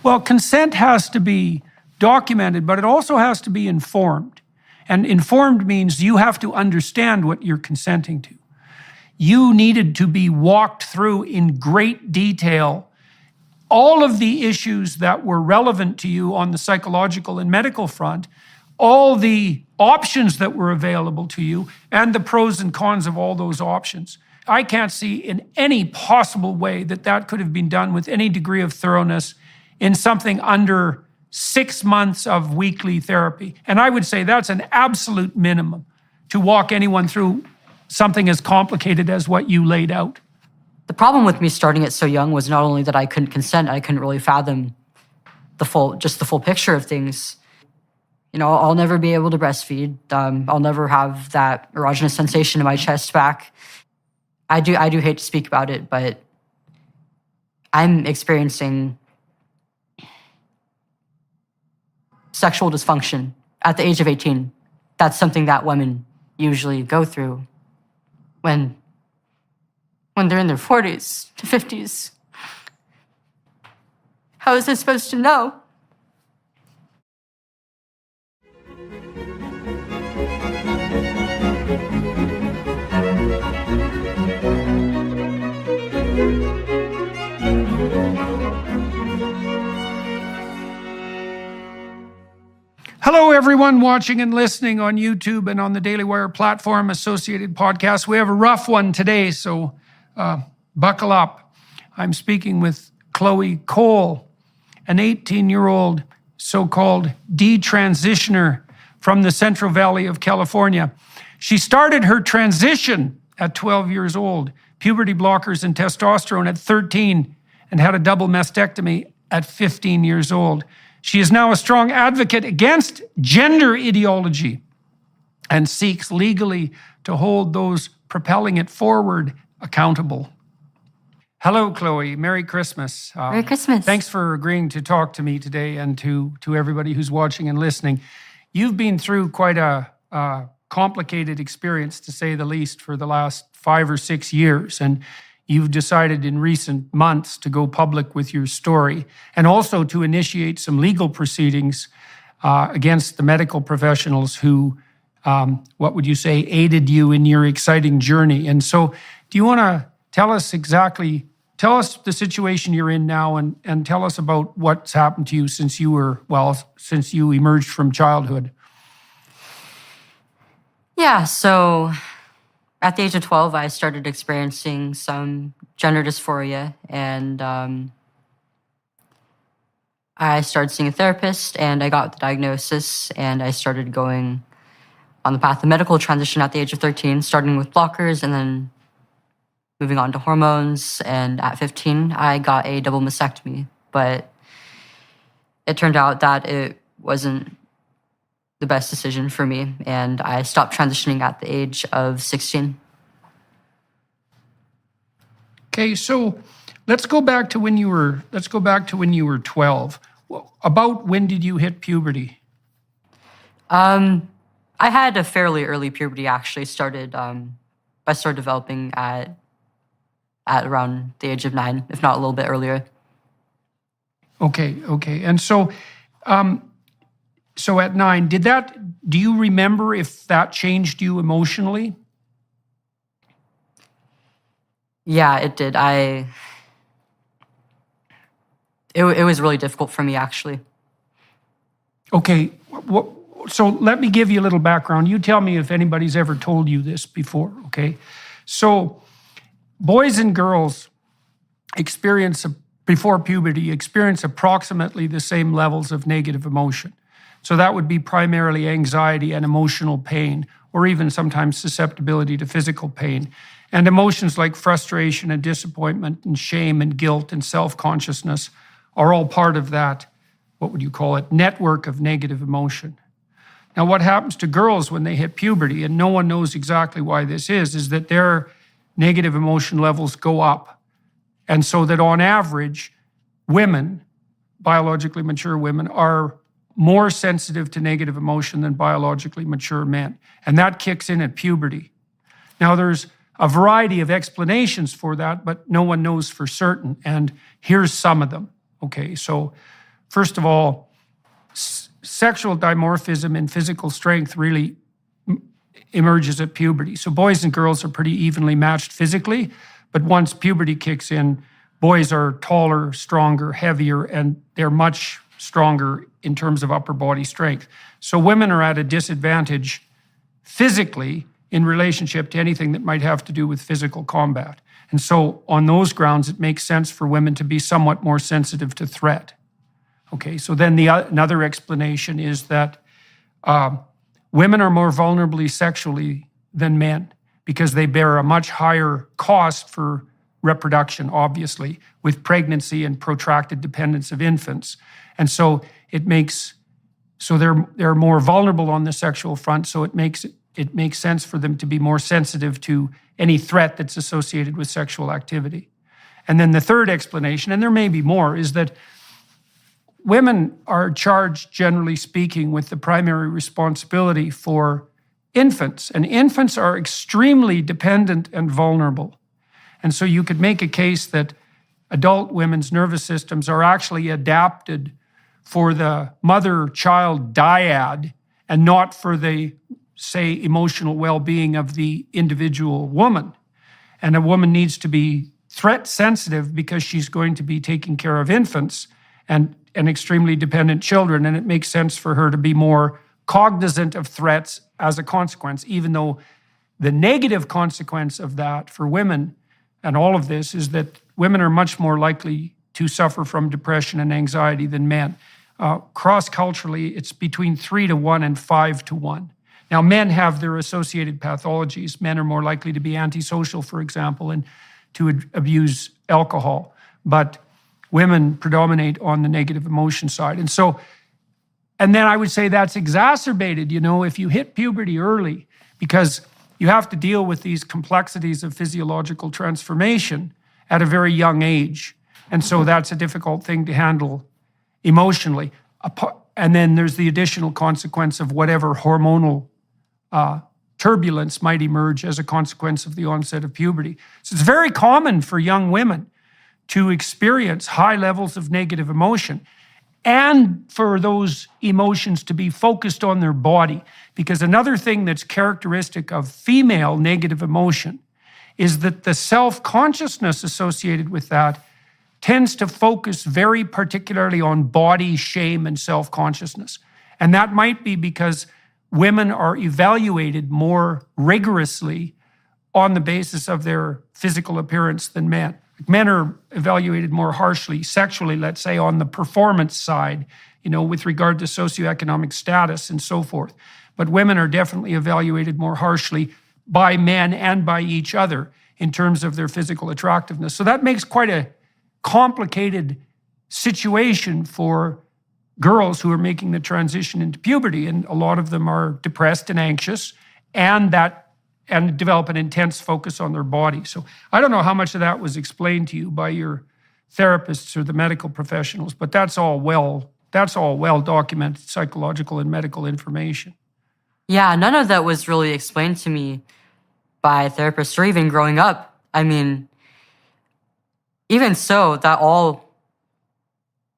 Well, consent has to be documented, but it also has to be informed. And informed means you have to understand what you're consenting to. You needed to be walked through in great detail all of the issues that were relevant to you on the psychological and medical front, all the options that were available to you, and the pros and cons of all those options. I can't see in any possible way that that could have been done with any degree of thoroughness in something under 6 months of weekly therapy. And I would say that's an absolute minimum to walk anyone through something as complicated as what you laid out. The problem with me starting it so young was not only that I couldn't consent, I couldn't really fathom the full picture of things. You know, I'll never be able to breastfeed. I'll never have that erogenous sensation in my chest back. I do hate to speak about it, but I'm experiencing sexual dysfunction at the age of 18. That's something that women usually go through when they're in their 40s to 50s. How is I supposed to know? Hello, everyone watching and listening on YouTube and on the Daily Wire platform, associated podcasts. We have a rough one today, so buckle up. I'm speaking with Chloe Cole, an 18-year-old so-called detransitioner from the Central Valley of California. She started her transition at 12 years old, puberty blockers and testosterone at 13, and had a double mastectomy at 15 years old. She is now a strong advocate against gender ideology and seeks legally to hold those propelling it forward accountable. Hello, Chloe. Merry Christmas. Merry Christmas. Thanks for agreeing to talk to me today and to everybody who's watching and listening. You've been through quite a complicated experience, to say the least, for the last 5 or 6 years. And you've decided in recent months to go public with your story and also to initiate some legal proceedings against the medical professionals who, what would you say, aided you in your exciting journey. And so do you want to tell us the situation you're in now and tell us about what's happened to you since you emerged from childhood? Yeah, so at the age of 12, I started experiencing some gender dysphoria, and I started seeing a therapist, and I got the diagnosis, and I started going on the path of medical transition at the age of 13, starting with blockers and then moving on to hormones. And at 15, I got a double mastectomy, but it turned out that it wasn't the best decision for me, and I stopped transitioning at the age of 16. Okay, so let's go back to when you were 12. About when did you hit puberty? I had a fairly early puberty. Actually, I started developing at around the age of 9, if not a little bit earlier. Okay, and so at 9, do you remember if that changed you emotionally? Yeah, it did. It was really difficult for me, actually. Okay, so let me give you a little background. You tell me if anybody's ever told you this before, okay? So boys and girls before puberty experience approximately the same levels of negative emotion. So that would be primarily anxiety and emotional pain, or even sometimes susceptibility to physical pain. And emotions like frustration and disappointment and shame and guilt and self-consciousness are all part of that, what would you call it, network of negative emotion. Now, what happens to girls when they hit puberty, and no one knows exactly why this is that their negative emotion levels go up. And so that on average, women, biologically mature women, are more sensitive to negative emotion than biologically mature men. And that kicks in at puberty. Now, there's a variety of explanations for that, but no one knows for certain. And here's some of them. Okay, so first of all, sexual dimorphism and physical strength really emerges at puberty. So boys and girls are pretty evenly matched physically, but once puberty kicks in, boys are taller, stronger, heavier, and they're much stronger in terms of upper body strength. So women are at a disadvantage physically in relationship to anything that might have to do with physical combat. And so on those grounds, it makes sense for women to be somewhat more sensitive to threat. Okay, so then another explanation is that women are more vulnerable sexually than men because they bear a much higher cost for reproduction, obviously, with pregnancy and protracted dependence of infants. And so they're more vulnerable on the sexual front, so it makes sense for them to be more sensitive to any threat that's associated with sexual activity. And then the third explanation, and there may be more, is that women are charged, generally speaking, with the primary responsibility for infants. And infants are extremely dependent and vulnerable. And so you could make a case that adult women's nervous systems are actually adapted for the mother-child dyad and not for the, say, emotional well-being of the individual woman. And a woman needs to be threat sensitive because she's going to be taking care of infants and extremely dependent children, and it makes sense for her to be more cognizant of threats as a consequence, even though the negative consequence of that for women and all of this is that women are much more likely to suffer from depression and anxiety than men. Cross-culturally, it's between 3-to-1 and 5-to-1. Now, men have their associated pathologies. Men are more likely to be antisocial, for example, and to abuse alcohol. But women predominate on the negative emotion side. And then I would say that's exacerbated, if you hit puberty early, because you have to deal with these complexities of physiological transformation at a very young age. And so that's a difficult thing to handle emotionally. And then there's the additional consequence of whatever hormonal turbulence might emerge as a consequence of the onset of puberty. So it's very common for young women to experience high levels of negative emotion and for those emotions to be focused on their body. Because another thing that's characteristic of female negative emotion is that the self-consciousness associated with that tends to focus very particularly on body shame and self-consciousness. And that might be because women are evaluated more rigorously on the basis of their physical appearance than men. Men are evaluated more harshly sexually, let's say, on the performance side, with regard to socioeconomic status and so forth. But women are definitely evaluated more harshly by men and by each other in terms of their physical attractiveness. So that makes quite a complicated situation for girls who are making the transition into puberty, and a lot of them are depressed and anxious and develop an intense focus on their body. So I don't know how much of that was explained to you by your therapists or the medical professionals, but that's all well documented psychological and medical information. Yeah, none of that was really explained to me by therapists or even growing up. I mean, even so,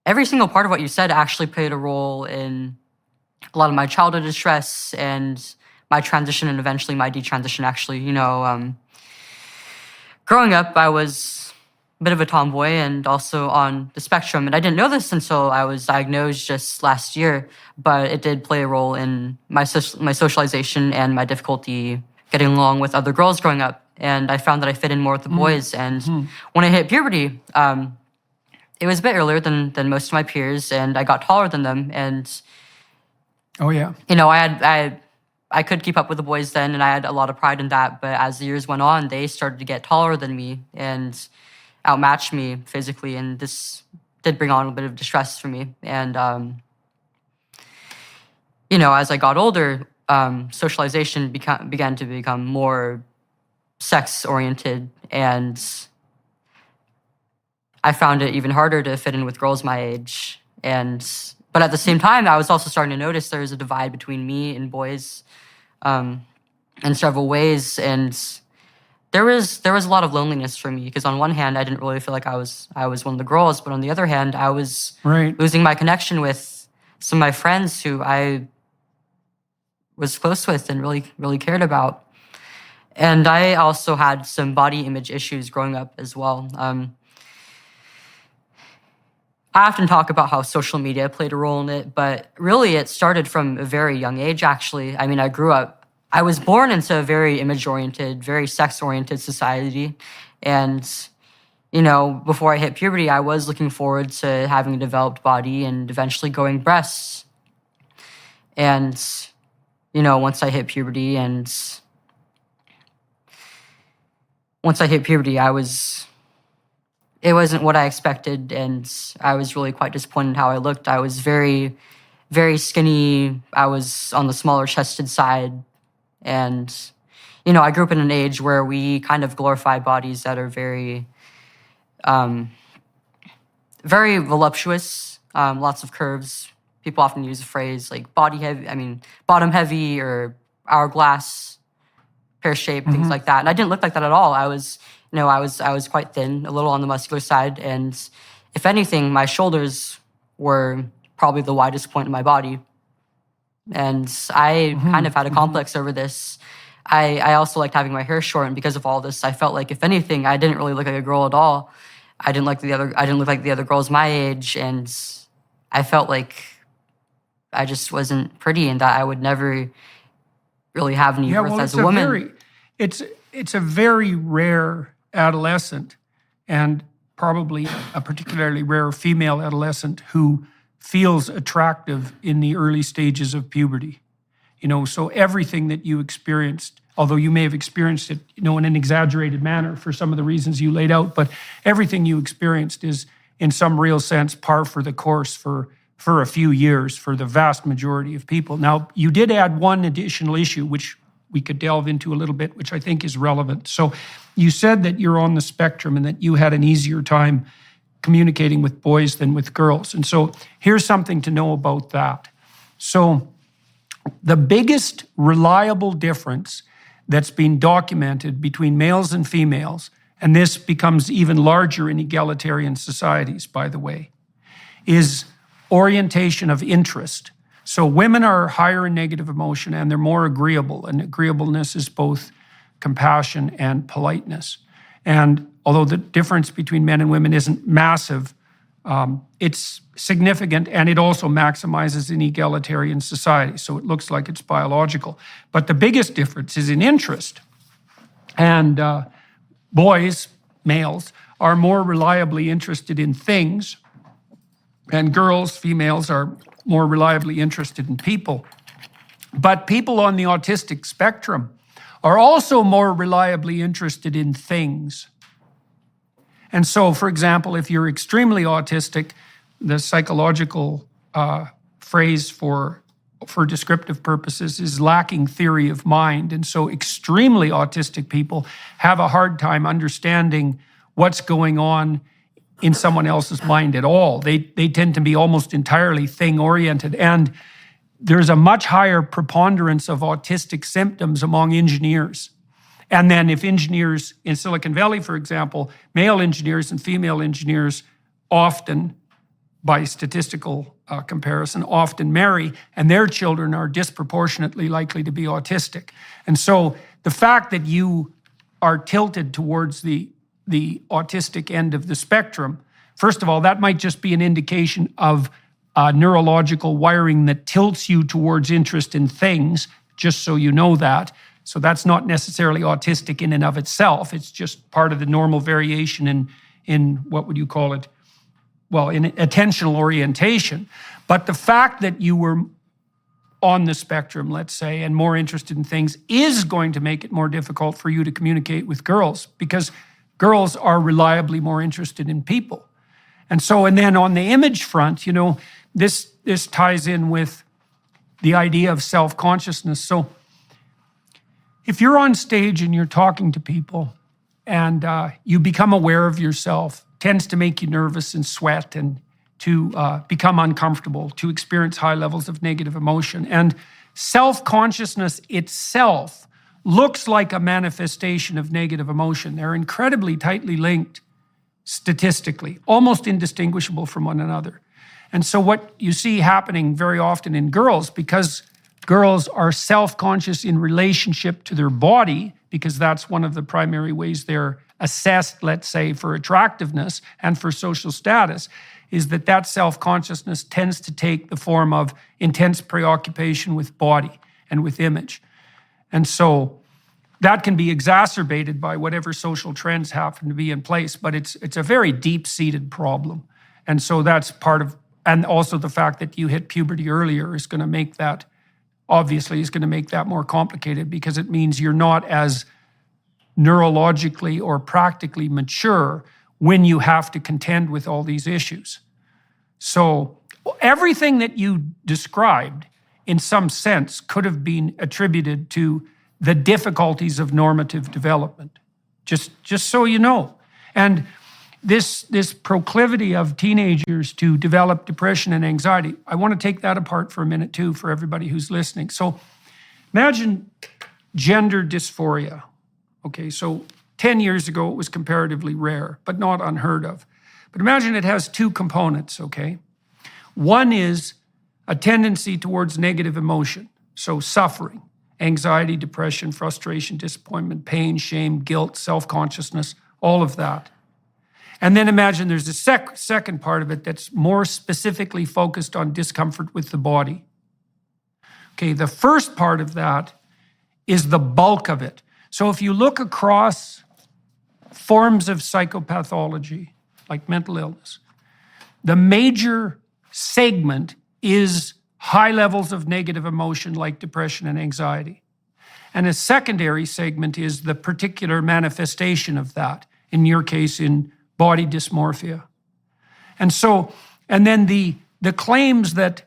every single part of what you said actually played a role in a lot of my childhood distress and my transition and eventually my detransition, actually. Growing up, I was a bit of a tomboy and also on the spectrum. And I didn't know this until I was diagnosed just last year, but it did play a role in my socialization and my difficulty getting along with other girls growing up. And I found that I fit in more with the boys. And when I hit puberty, it was a bit earlier than most of my peers, and I got taller than them. And oh yeah, I could keep up with the boys then, and I had a lot of pride in that. But as the years went on, they started to get taller than me and outmatch me physically, and this did bring on a bit of distress for me. And as I got older, socialization began to become more sex-oriented, and I found it even harder to fit in with girls my age. But at the same time, I was also starting to notice there's a divide between me and boys in several ways, and there was a lot of loneliness for me because on one hand, I didn't really feel like I was one of the girls, but on the other hand, I was Right. losing my connection with some of my friends who I was close with and really cared about. And I also had some body image issues growing up as well. I often talk about how social media played a role in it, but really it started from a very young age, actually. I mean, I was born into a very image-oriented, very sex-oriented society. And, before I hit puberty, I was looking forward to having a developed body and eventually growing breasts. And, once I hit puberty, it wasn't what I expected, and I was really quite disappointed how I looked. I was very, very skinny. I was on the smaller chested side. And, I grew up in an age where we kind of glorify bodies that are very, very voluptuous, lots of curves. People often use the phrase like bottom heavy or hourglass, pear shaped, things like that. And I didn't look like that at all. I was quite thin, a little on the muscular side, and if anything, my shoulders were probably the widest point in my body. And I kind of had a complex over this. I also liked having my hair short, and because of all this, I felt like if anything, I didn't really look like a girl at all. I didn't look like the other girls my age, and I felt like I just wasn't pretty, and that I would never really have any worth as a woman. It's a very rare adolescent, and probably a particularly rare female adolescent who feels attractive in the early stages of puberty. So everything that you experienced, although you may have experienced it, in an exaggerated manner for some of the reasons you laid out, but everything you experienced is in some real sense par for the course for a few years for the vast majority of people. Now, you did add one additional issue, which we could delve into a little bit, which I think is relevant. So you said that you're on the spectrum and that you had an easier time communicating with boys than with girls. And so here's something to know about that. So the biggest reliable difference that's been documented between males and females, and this becomes even larger in egalitarian societies, by the way, is orientation of interest. So women are higher in negative emotion and they're more agreeable, and agreeableness is both compassion and politeness. And although the difference between men and women isn't massive, it's significant, and it also maximizes in egalitarian society. So it looks like it's biological. But the biggest difference is in interest. And boys, males, are more reliably interested in things, and girls, females, are more reliably interested in people. But people on the autistic spectrum are also more reliably interested in things. And so, for example, if you're extremely autistic, the psychological phrase for descriptive purposes is lacking theory of mind. And so extremely autistic people have a hard time understanding what's going on in someone else's mind at all. They tend to be almost entirely thing-oriented. And there's a much higher preponderance of autistic symptoms among engineers. And then if engineers in Silicon Valley, for example, male engineers and female engineers often, by statistical comparison, often marry, and their children are disproportionately likely to be autistic. And so the fact that you are tilted towards the autistic end of the spectrum, first of all, that might just be an indication of neurological wiring that tilts you towards interest in things, just so you know that. So that's not necessarily autistic in and of itself. It's just part of the normal variation in what would you call it? Well, in attentional orientation. But the fact that you were on the spectrum, let's say, and more interested in things is going to make it more difficult for you to communicate with girls, because girls are reliably more interested in people. And then on the image front, this ties in with the idea of self-consciousness. So if you're on stage and you're talking to people and you become aware of yourself, tends to make you nervous and sweat and to become uncomfortable, to experience high levels of negative emotion. And self-consciousness itself looks like a manifestation of negative emotion. They're incredibly tightly linked statistically, almost indistinguishable from one another. And so what you see happening very often in girls, because girls are self-conscious in relationship to their body, because that's one of the primary ways they're assessed, let's say, for attractiveness and for social status, is that self-consciousness tends to take the form of intense preoccupation with body and with image. And so that can be exacerbated by whatever social trends happen to be in place, but it's a very deep-seated problem. And so that's part of, and also the fact that you hit puberty earlier is going to make that, obviously, is going to make that more complicated, because it means you're not as neurologically or practically mature when you have to contend with all these issues. So everything that you described, in some sense, could have been attributed to the difficulties of normative development, just so you know. And this proclivity of teenagers to develop depression and anxiety, I want to take that apart for a minute too, for everybody who's listening. So imagine gender dysphoria. Okay, so 10 years ago it was comparatively rare, but not unheard of. But imagine it has two components, okay? One is a tendency towards negative emotion, so suffering, anxiety, depression, frustration, disappointment, pain, shame, guilt, self-consciousness, all of that. And then imagine there's a second part of it that's more specifically focused on discomfort with the body. Okay, the first part of that is the bulk of it. So if you look across forms of psychopathology, like mental illness, the major segment is high levels of negative emotion like depression and anxiety. And a secondary segment is the particular manifestation of that, in your case, in body dysmorphia. And so, and then the claims that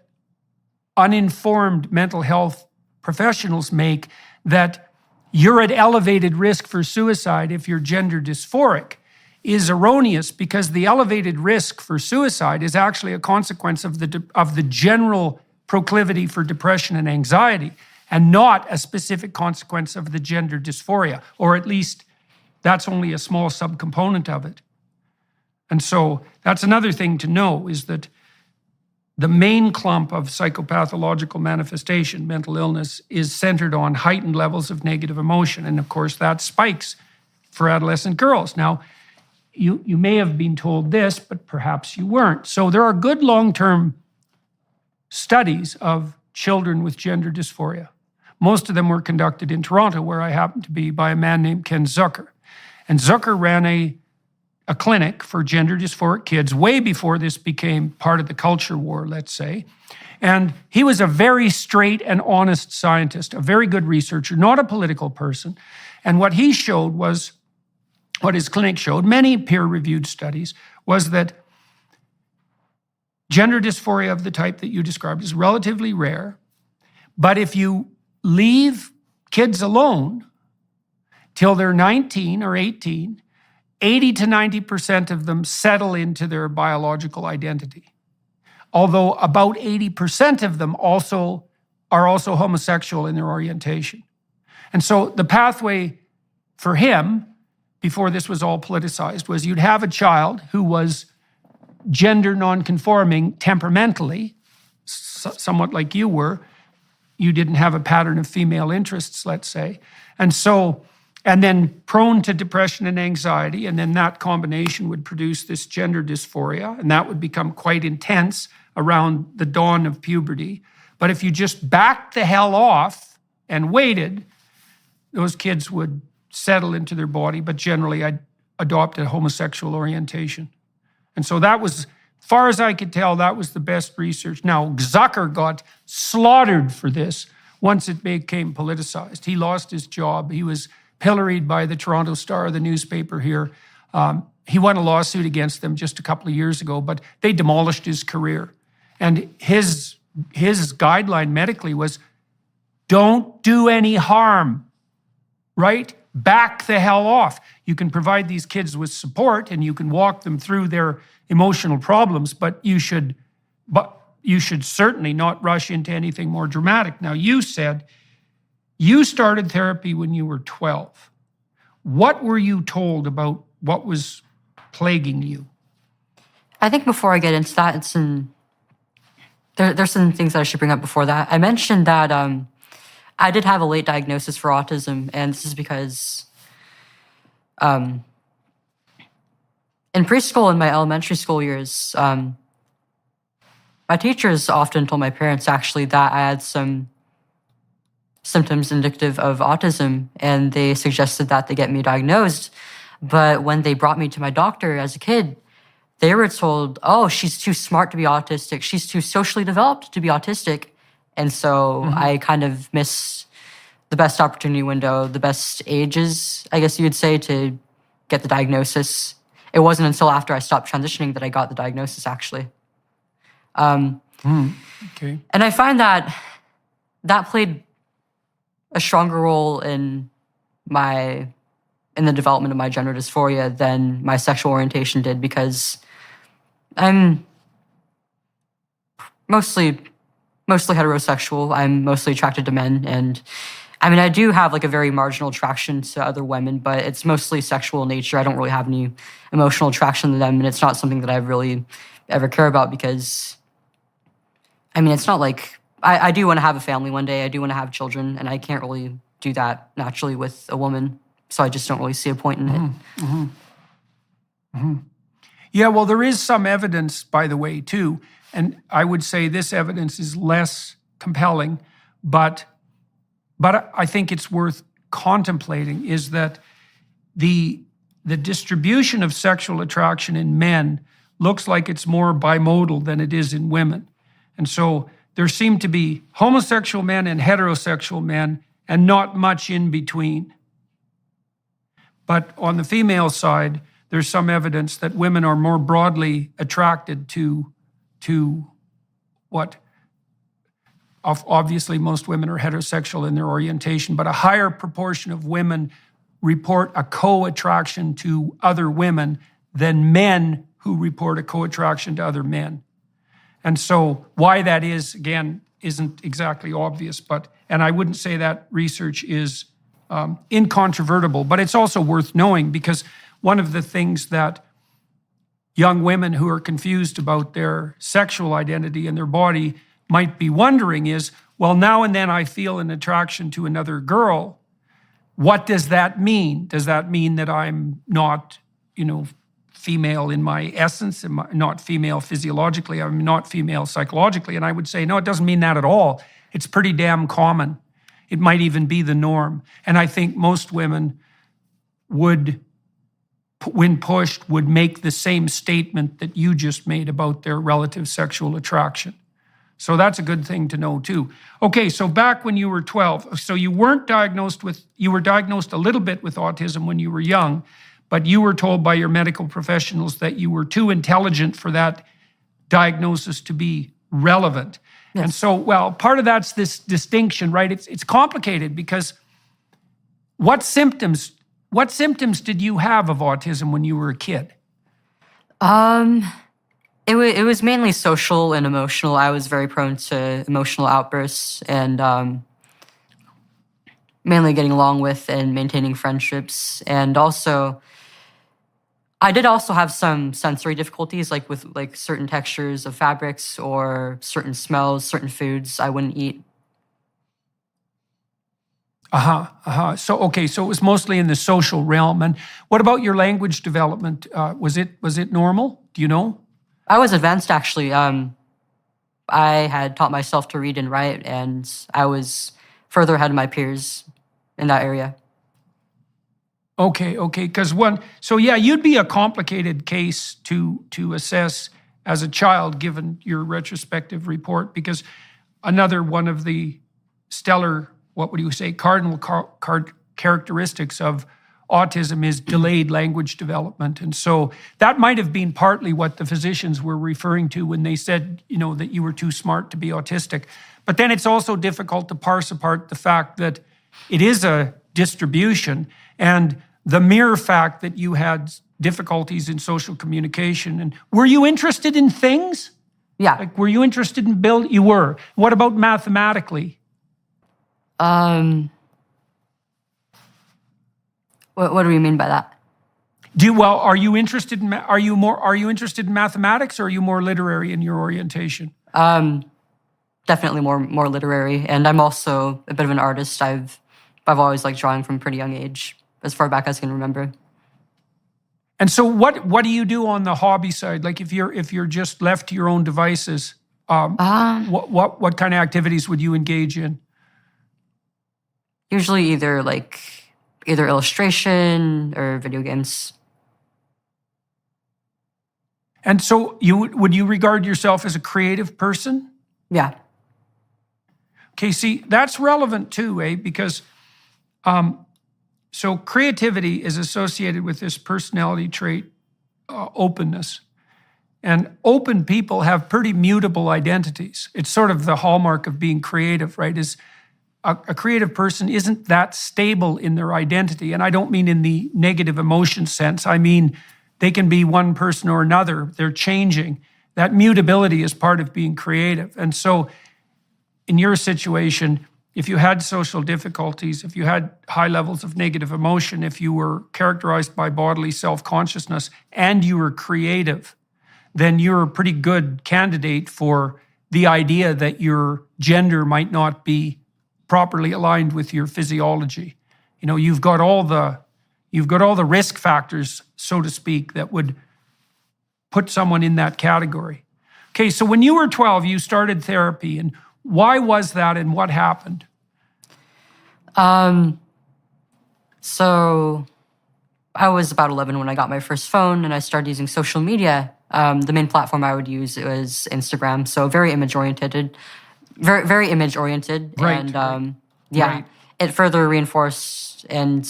uninformed mental health professionals make that you're at elevated risk for suicide if you're gender dysphoric is erroneous, because the elevated risk for suicide is actually a consequence of the general proclivity for depression and anxiety, and not a specific consequence of the gender dysphoria, or at least that's only a small subcomponent of it. And so that's another thing to know, is that the main clump of psychopathological manifestation, mental illness, is centered on heightened levels of negative emotion. And of course, that spikes for adolescent girls. Now, you may have been told this, but perhaps you weren't. So there are good long-term studies of children with gender dysphoria. Most of them were conducted in Toronto, where I happen to be, by a man named Ken Zucker. And Zucker ran a clinic for gender dysphoric kids way before this became part of the culture war, let's say. And he was a very straight and honest scientist, a very good researcher, not a political person. And what he showed was, what his clinic showed, many peer-reviewed studies, was that gender dysphoria of the type that you described is relatively rare. But if you leave kids alone till they're 19 or 18, 80 to 90% of them settle into their biological identity. Although about 80% of them are also homosexual in their orientation. And so the pathway for him, before this was all politicized, was you'd have a child who was gender non-conforming temperamentally, somewhat like you were. You didn't have a pattern of female interests, let's say. And then prone to depression and anxiety, and then that combination would produce this gender dysphoria, and that would become quite intense around the dawn of puberty. But if you just backed the hell off and waited, those kids would settle into their body, but generally adopt a homosexual orientation. And so that was, as far as I could tell, that was the best research. Now, Zucker got slaughtered for this once it became politicized. He lost his job. He was pilloried by the Toronto Star, the newspaper here. He won a lawsuit against them just a couple of years ago, but they demolished his career. And his guideline medically was, don't do any harm, right? Back the hell off. You can provide these kids with support and you can walk them through their emotional problems, but you should certainly not rush into anything more dramatic. Now, you said You started therapy when you were 12. What were you told about what was plaguing you? I think before I get into that, there's some things that I should bring up before that. I mentioned that I did have a late diagnosis for autism, and this is because in preschool and my elementary school years, my teachers often told my parents actually that I had some symptoms indicative of autism, and they suggested that they get me diagnosed. But when they brought me to my doctor as a kid, they were told, oh, she's too smart to be autistic. She's too socially developed to be autistic. And so I kind of missed the best opportunity window, the best ages, I guess you would say, to get the diagnosis. It wasn't until after I stopped transitioning that I got the diagnosis, actually. Okay. And I find that played a stronger role in the development of my gender dysphoria than my sexual orientation did, because I'm mostly heterosexual. I'm mostly attracted to men, and I mean, I do have like a very marginal attraction to other women, but it's mostly sexual in nature. I don't really have any emotional attraction to them, and it's not something that I really ever care about, because I mean, it's not like I do want to have a family one day. I do want to have children, and I can't really do that naturally with a woman, so I just don't really see a point in it. Yeah, well, there is some evidence, by the way, too, and I would say this evidence is less compelling, but I think it's worth contemplating, is that the distribution of sexual attraction in men looks like it's more bimodal than it is in women. And so there seem to be homosexual men and heterosexual men and not much in between. But on the female side, there's some evidence that women are more broadly attracted to what, obviously most women are heterosexual in their orientation, but a higher proportion of women report a co-attraction to other women than men who report a co-attraction to other men. And so why that is, again, isn't exactly obvious, and I wouldn't say that research is incontrovertible, but it's also worth knowing, because one of the things that young women who are confused about their sexual identity and their body might be wondering is, well, now and then I feel an attraction to another girl. What does that mean? Does that mean that I'm not, female in my essence, not female physiologically, I'm not female psychologically? And I would say, no, it doesn't mean that at all. It's pretty damn common. It might even be the norm. And I think most women would, when pushed, would make the same statement that you just made about their relative sexual attraction. So that's a good thing to know too. Okay, so back when you were 12, so you were diagnosed a little bit with autism when you were young, but you were told by your medical professionals that you were too intelligent for that diagnosis to be relevant. Yes. And so, well, part of that's this distinction, right? It's complicated, because what symptoms did you have of autism when you were a kid? It was mainly social and emotional. I was very prone to emotional outbursts, and mainly getting along with and maintaining friendships. And also, I did also have some sensory difficulties, like with certain textures of fabrics or certain smells, certain foods I wouldn't eat. So it was mostly in the social realm. And what about your language development? Was it normal? Do you know? I was advanced, actually. I had taught myself to read and write, and I was further ahead of my peers in that area. Okay, because you'd be a complicated case to assess as a child, given your retrospective report, because another one of the stellar, what would you say, cardinal characteristics of autism is delayed language development. And so that might have been partly what the physicians were referring to when they said, that you were too smart to be autistic. But then it's also difficult to parse apart the fact that it is a distribution, and the mere fact that you had difficulties in social communication. And were you interested in things? Yeah. Were you interested in building? You were. What about mathematically? I What do you mean by that? Are you interested in are you interested in mathematics, or are you more literary in your orientation? Definitely more literary, and I'm also a bit of an artist. I've always liked drawing from a pretty young age, as far back as I can remember. And so what do you do on the hobby side? Like if you're just left to your own devices, what kind of activities would you engage in? Usually either illustration or video games. And so would you regard yourself as a creative person? Yeah. Okay, see, that's relevant too, because so creativity is associated with this personality trait, openness. And open people have pretty mutable identities. It's sort of the hallmark of being creative, right? Is a creative person isn't that stable in their identity. And I don't mean in the negative emotion sense. I mean, they can be one person or another. They're changing. That mutability is part of being creative. And so in your situation, if you had social difficulties, if you had high levels of negative emotion, if you were characterized by bodily self-consciousness and you were creative, then you're a pretty good candidate for the idea that your gender might not be properly aligned with your physiology. You know, you've got all the risk factors, so to speak, that would put someone in that category. Okay, so when you were 12, you started therapy, and why was that, and what happened? So I was about 11 when I got my first phone, and I started using social media. The main platform I would use was Instagram, so very image-oriented. Very image-oriented. Right. And Right. it further reinforced and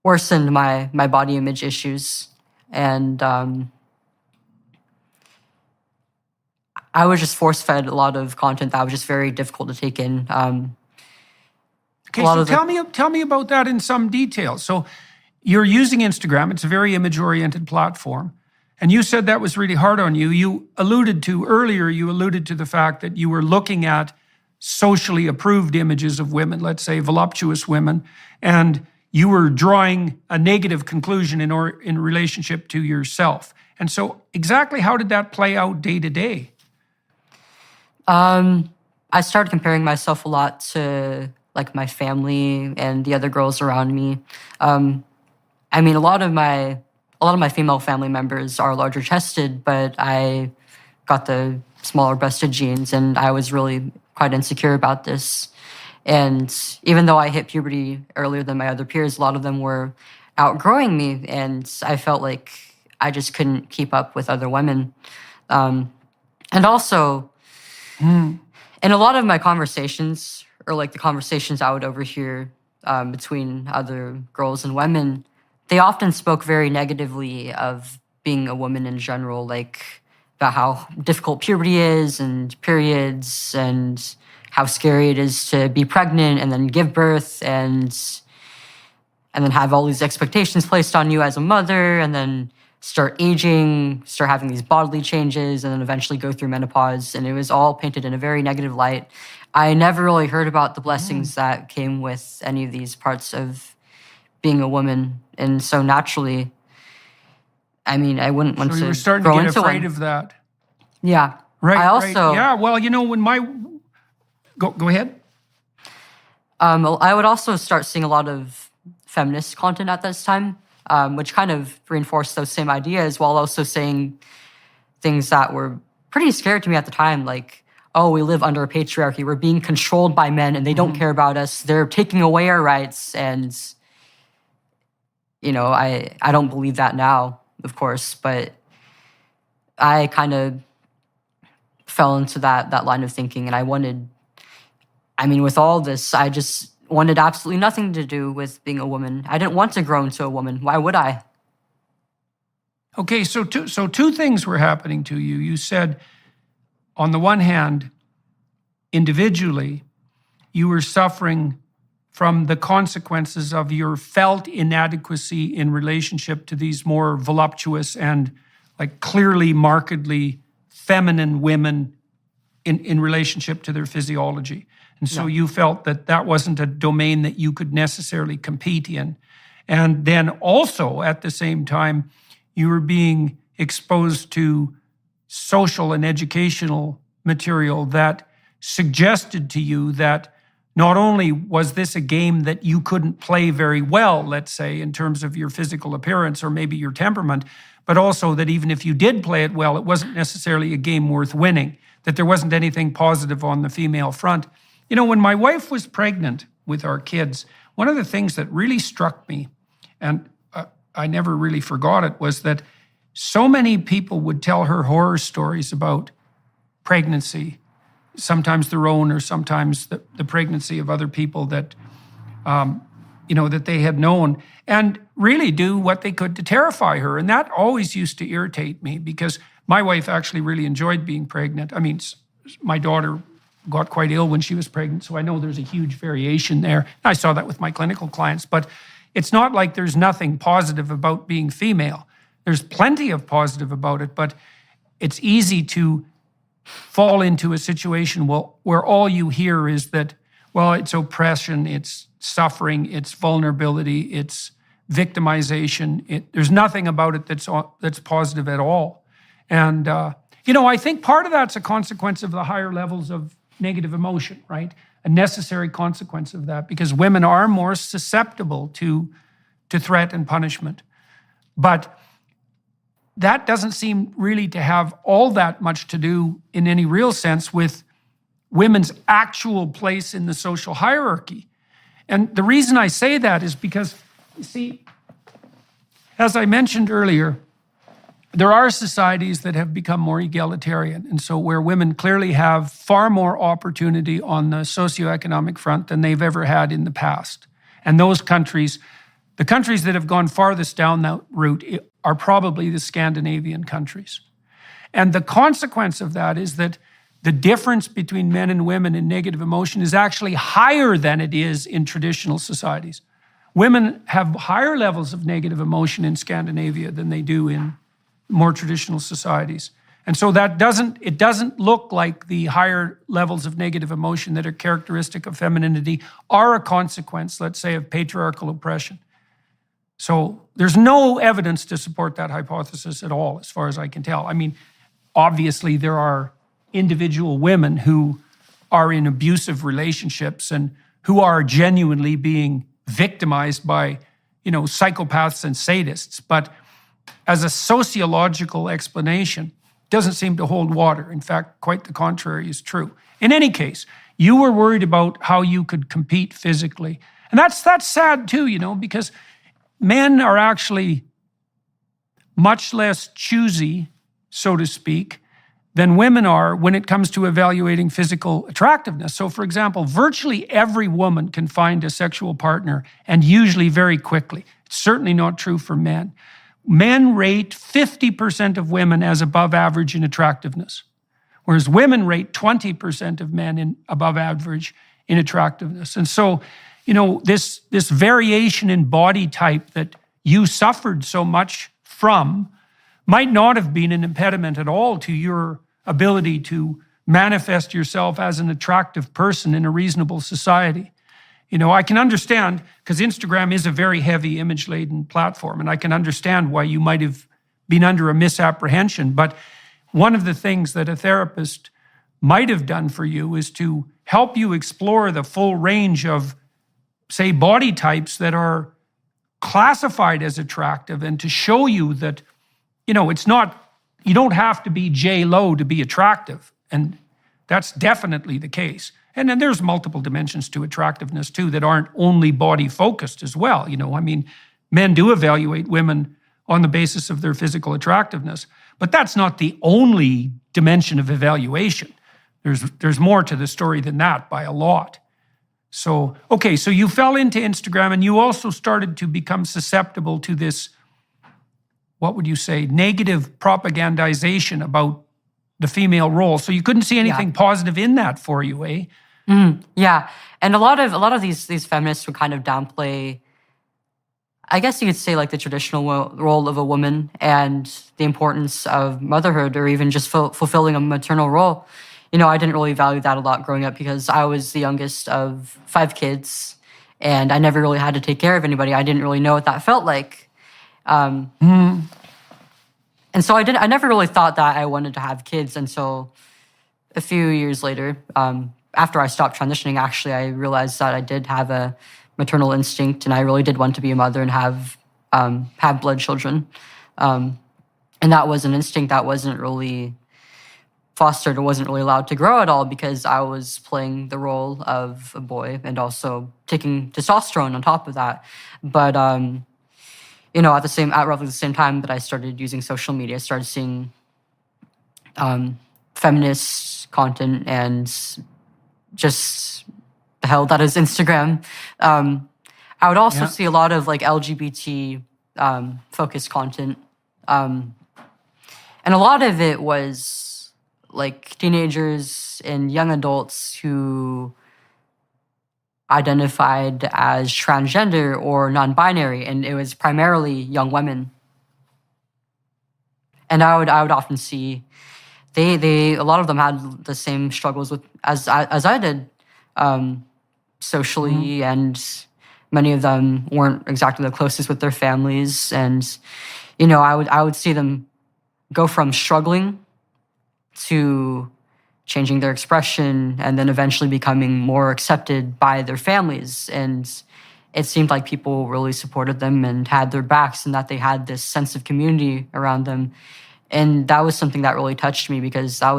worsened my body image issues. And I was just force-fed a lot of content that was just very difficult to take in. Okay, so tell me about that in some detail. So you're using Instagram. It's a very image-oriented platform. And you said that was really hard on you. You alluded to the fact that you were looking at socially approved images of women, let's say voluptuous women, and you were drawing a negative conclusion in relationship to yourself. And so exactly how did that play out day to day? I started comparing myself a lot to like my family and the other girls around me. I mean, a lot of my female family members are larger chested, but I got the smaller breasted genes, and I was really quite insecure about this. And even though I hit puberty earlier than my other peers, a lot of them were outgrowing me, and I felt like I just couldn't keep up with other women. And also, in a lot of my conversations, or like the conversations I would overhear between other girls and women, they often spoke very negatively of being a woman in general, like about how difficult puberty is and periods and how scary it is to be pregnant and then give birth and then have all these expectations placed on you as a mother and then start aging, start having these bodily changes, and then eventually go through menopause. And it was all painted in a very negative light. I never really heard about the blessings that came with any of these parts of being a woman. And so naturally, I mean, I wouldn't want to grow into one. So you were starting to get afraid of that. Yeah. Right, I also, right. Yeah, well, you know, when Go ahead. I would also start seeing a lot of feminist content at this time, which kind of reinforced those same ideas while also saying things that were pretty scary to me at the time, like, oh, we live under a patriarchy. We're being controlled by men and they don't care about us. They're taking away our rights. And, you know, I don't believe that now, of course, but I kind of fell into that line of thinking. And with all this, I just wanted absolutely nothing to do with being a woman. I didn't want to grow into a woman. Why would I? Okay, so two things were happening to you. You said, on the one hand, individually, you were suffering from the consequences of your felt inadequacy in relationship to these more voluptuous and like clearly, markedly feminine women in relationship to their physiology. And so No. you felt that that wasn't a domain that you could necessarily compete in. And then also at the same time, you were being exposed to social and educational material that suggested to you that not only was this a game that you couldn't play very well, let's say, in terms of your physical appearance or maybe your temperament, but also that even if you did play it well, it wasn't necessarily a game worth winning, that there wasn't anything positive on the female front. You know, when my wife was pregnant with our kids, one of the things that really struck me, and I never really forgot it, was that so many people would tell her horror stories about pregnancy, sometimes their own or sometimes the pregnancy of other people that, that they had known, and really do what they could to terrify her. And that always used to irritate me because my wife actually really enjoyed being pregnant. I mean, my daughter got quite ill when she was pregnant, so I know there's a huge variation there. I saw that with my clinical clients, but it's not like there's nothing positive about being female. There's plenty of positive about it, but it's easy to fall into a situation where all you hear is that, well, it's oppression, it's suffering, it's vulnerability, it's victimization. There's nothing about it that's positive at all. And, I think part of that's a consequence of the higher levels of negative emotion, right? A necessary consequence of that, because women are more susceptible to threat and punishment. But that doesn't seem really to have all that much to do in any real sense with women's actual place in the social hierarchy. And the reason I say that is because, you see, as I mentioned earlier, there are societies that have become more egalitarian, and so where women clearly have far more opportunity on the socioeconomic front than they've ever had in the past. And those countries, the countries that have gone farthest down that route, are probably the Scandinavian countries. And the consequence of that is that the difference between men and women in negative emotion is actually higher than it is in traditional societies. Women have higher levels of negative emotion in Scandinavia than they do in more traditional societies. And so it doesn't look like the higher levels of negative emotion that are characteristic of femininity are a consequence, let's say, of patriarchal oppression. So there's no evidence to support that hypothesis at all, as far as I can tell. I mean, obviously there are individual women who are in abusive relationships and who are genuinely being victimized by, psychopaths and sadists. But as a sociological explanation, it doesn't seem to hold water. In fact, quite the contrary is true. In any case, you were worried about how you could compete physically. And that's sad too, because men are actually much less choosy, so to speak, than women are when it comes to evaluating physical attractiveness. So, for example, virtually every woman can find a sexual partner, and usually very quickly. It's certainly not true for men. Men rate 50% of women as above average in attractiveness, whereas women rate 20% of men in above average in attractiveness. And so, this variation in body type that you suffered so much from might not have been an impediment at all to your ability to manifest yourself as an attractive person in a reasonable society. I can understand, because Instagram is a very heavy image-laden platform, and I can understand why you might have been under a misapprehension. But one of the things that a therapist might have done for you is to help you explore the full range of, say, body types that are classified as attractive, and to show you that, it's not, you don't have to be J-Lo to be attractive. And that's definitely the case. And then there's multiple dimensions to attractiveness too that aren't only body focused as well. Men do evaluate women on the basis of their physical attractiveness, but that's not the only dimension of evaluation. There's more to the story than that by a lot. So you fell into Instagram, and you also started to become susceptible to this, what would you say, negative propagandization about the female role. So you couldn't see anything positive in that for you, eh? Yeah, and a lot of these feminists would kind of downplay, I guess you could say, like the traditional role of a woman and the importance of motherhood, or even just fulfilling a maternal role. I didn't really value that a lot growing up because I was the youngest of 5 kids, and I never really had to take care of anybody. I didn't really know what that felt like. Um, and so I never really thought that I wanted to have kids until a few years later. After I stopped transitioning, actually, I realized that I did have a maternal instinct, and I really did want to be a mother and have blood children. And that was an instinct that wasn't really fostered or wasn't really allowed to grow at all because I was playing the role of a boy and also taking testosterone on top of that. But at roughly the same time that I started using social media, I started seeing feminist content and just the hell that is Instagram. I would also see a lot of like LGBT focused content, and a lot of it was like teenagers and young adults who identified as transgender or non-binary, and it was primarily young women. And I would often see a lot of them had the same struggles with as I did, socially, and many of them weren't exactly the closest with their families. And I would see them go from struggling to changing their expression and then eventually becoming more accepted by their families. And it seemed like people really supported them and had their backs and that they had this sense of community around them. And that was something that really touched me because I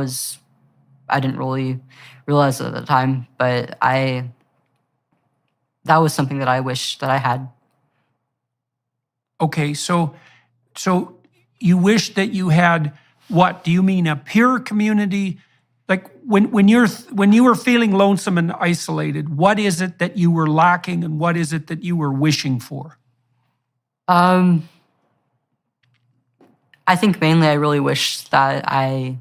didn't really realize it at the time, but that was something that I wish that I had. Okay, so you wish that you had what? Do you mean a peer community? Like when you were feeling lonesome and isolated, what is it that you were lacking and what is it that you were wishing for? I think mainly I really wish that I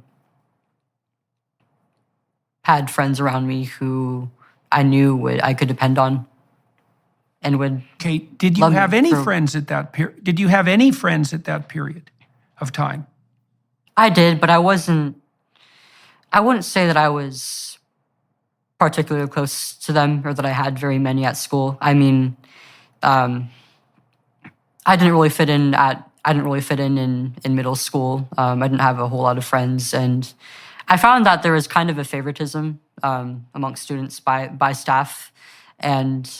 had friends around me who I knew I could depend on and would. Okay, did you have any friends at that period? Did you have any friends at that period of time? I did, but I wouldn't say that I was particularly close to them or that I had very many at school. I mean, I didn't really fit in in middle school. I didn't have a whole lot of friends, and I found that there was kind of a favoritism amongst students by staff, and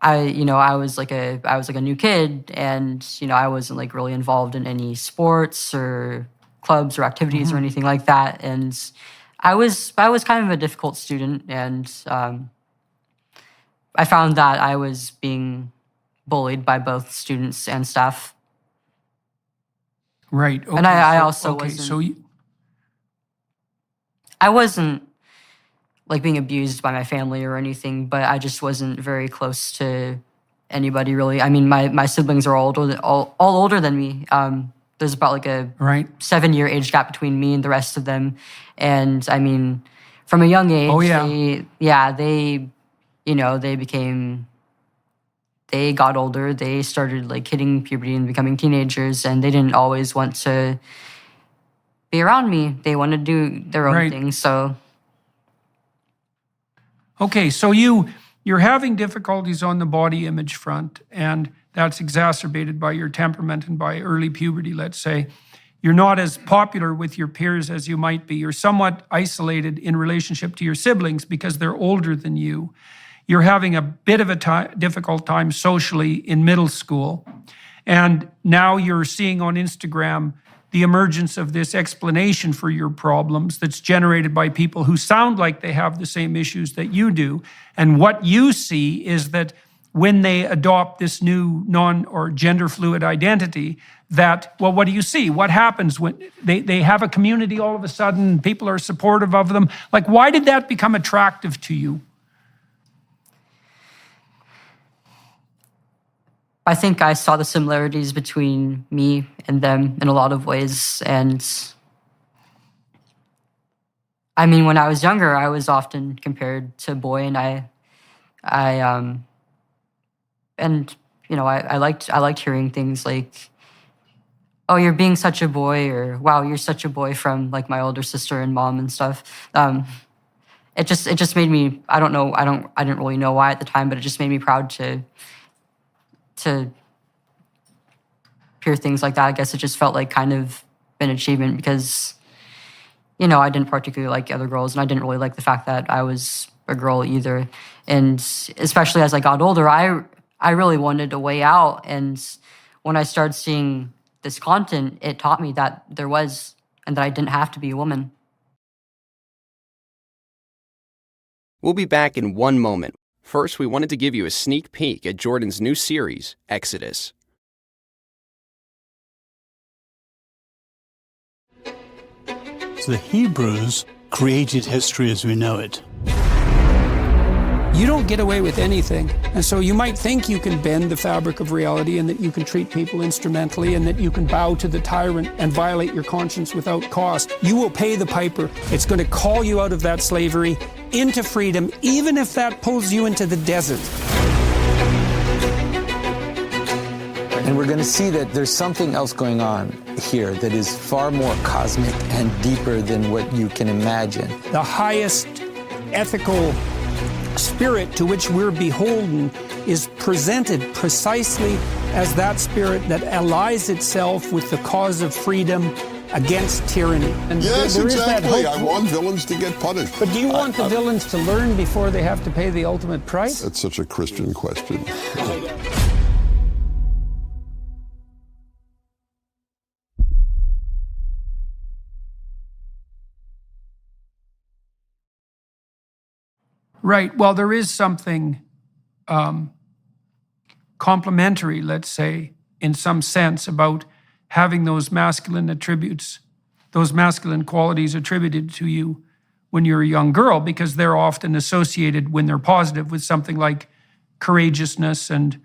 I was like a new kid, and I wasn't like really involved in any sports or clubs or activities or anything like that, and I was kind of a difficult student, and I found that I was being bullied by both students and staff. Right. Okay, and I also wasn't. So I wasn't like being abused by my family or anything, but I just wasn't very close to anybody really. I mean, my siblings are all older than me. There's about like a 7-year age gap between me and the rest of them. And I mean, from a young age, they got older. They started like hitting puberty and becoming teenagers, and they didn't always want to be around me. They wanted to do their own thing. So. Okay, so you're having difficulties on the body image front, and that's exacerbated by your temperament and by early puberty, let's say. You're not as popular with your peers as you might be. You're somewhat isolated in relationship to your siblings because they're older than you. You're having a bit of a difficult time socially in middle school. And now you're seeing on Instagram the emergence of this explanation for your problems that's generated by people who sound like they have the same issues that you do. And what you see is that when they adopt this new non or gender fluid identity, that, well, what do you see? What happens when they have a community all of a sudden, people are supportive of them? Like, why did that become attractive to you? I think I saw the similarities between me and them in a lot of ways. And I mean, when I was younger, I was often compared to a boy, and I liked hearing things like, oh, you're being such a boy, or wow, you're such a boy, from like my older sister and mom and stuff. It just made me, I don't know, I didn't really know why at the time, but it just made me proud to hear things like that. I guess it just felt like kind of an achievement because, I didn't particularly like other girls, and I didn't really like the fact that I was a girl either. And especially as I got older, I really wanted a way out. And when I started seeing this content, it taught me that there was, and that I didn't have to be a woman. We'll be back in one moment. First, we wanted to give you a sneak peek at Jordan's new series, Exodus. The Hebrews created history as we know it. You don't get away with anything. And so you might think you can bend the fabric of reality and that you can treat people instrumentally and that you can bow to the tyrant and violate your conscience without cost. You will pay the piper. It's going to call you out of that slavery into freedom, even if that pulls you into the desert. And we're going to see that there's something else going on here that is far more cosmic and deeper than what you can imagine. The highest ethical spirit to which we're beholden is presented precisely as that spirit that allies itself with the cause of freedom against tyranny. And yes, there is that exactly. hope. I want villains to get punished. But do you want the villains to learn before they have to pay the ultimate price? That's such a Christian question. Right. Well, there is something complementary, let's say, in some sense, about having those masculine attributes, those masculine qualities attributed to you when you're a young girl, because they're often associated, when they're positive, with something like courageousness and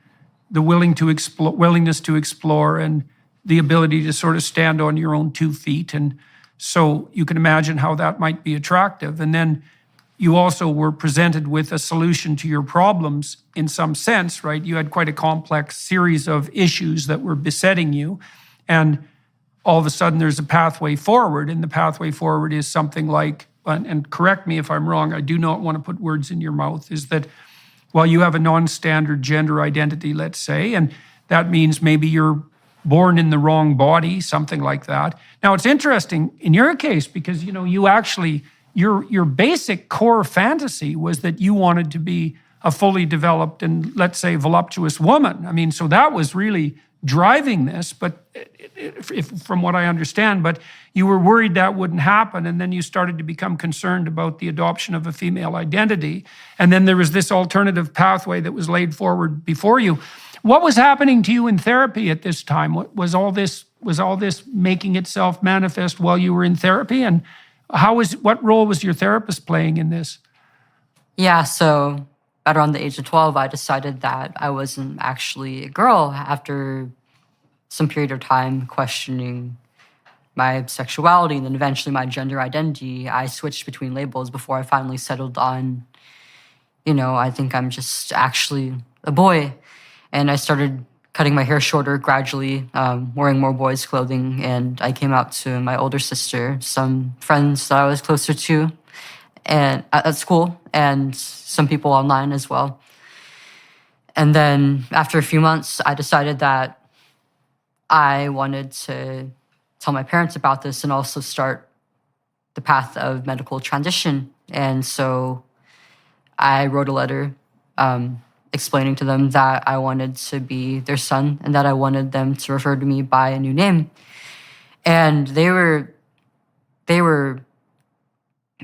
the willingness to explore and the ability to sort of stand on your own 2 feet. And so you can imagine how that might be attractive. And then you also were presented with a solution to your problems in some sense, right? You had quite a complex series of issues that were besetting you. And all of a sudden there's a pathway forward. And the pathway forward is something like, and correct me if I'm wrong, I do not want to put words in your mouth, is that, well, you have a non-standard gender identity, let's say, and that means maybe you're born in the wrong body, something like that. Now, it's interesting in your case because, you actually, your basic core fantasy was that you wanted to be a fully developed and, let's say, voluptuous woman. I mean, so that was really driving this, but from what I understand, but you were worried that wouldn't happen, and then you started to become concerned about the adoption of a female identity, and then there was this alternative pathway that was laid forward before you. What was happening to you in therapy at this time? What was all this making itself manifest while you were in therapy, and what role was your therapist playing in this? Yeah, so at around the age of 12, I decided that I wasn't actually a girl. After some period of time questioning my sexuality and then eventually my gender identity, I switched between labels before I finally settled on, I think I'm just actually a boy. And I started cutting my hair shorter gradually, wearing more boys' clothing, and I came out to my older sister, some friends that I was closer to, and at school, and some people online as well. And then after a few months, I decided that I wanted to tell my parents about this and also start the path of medical transition. And so I wrote a letter explaining to them that I wanted to be their son and that I wanted them to refer to me by a new name. And they were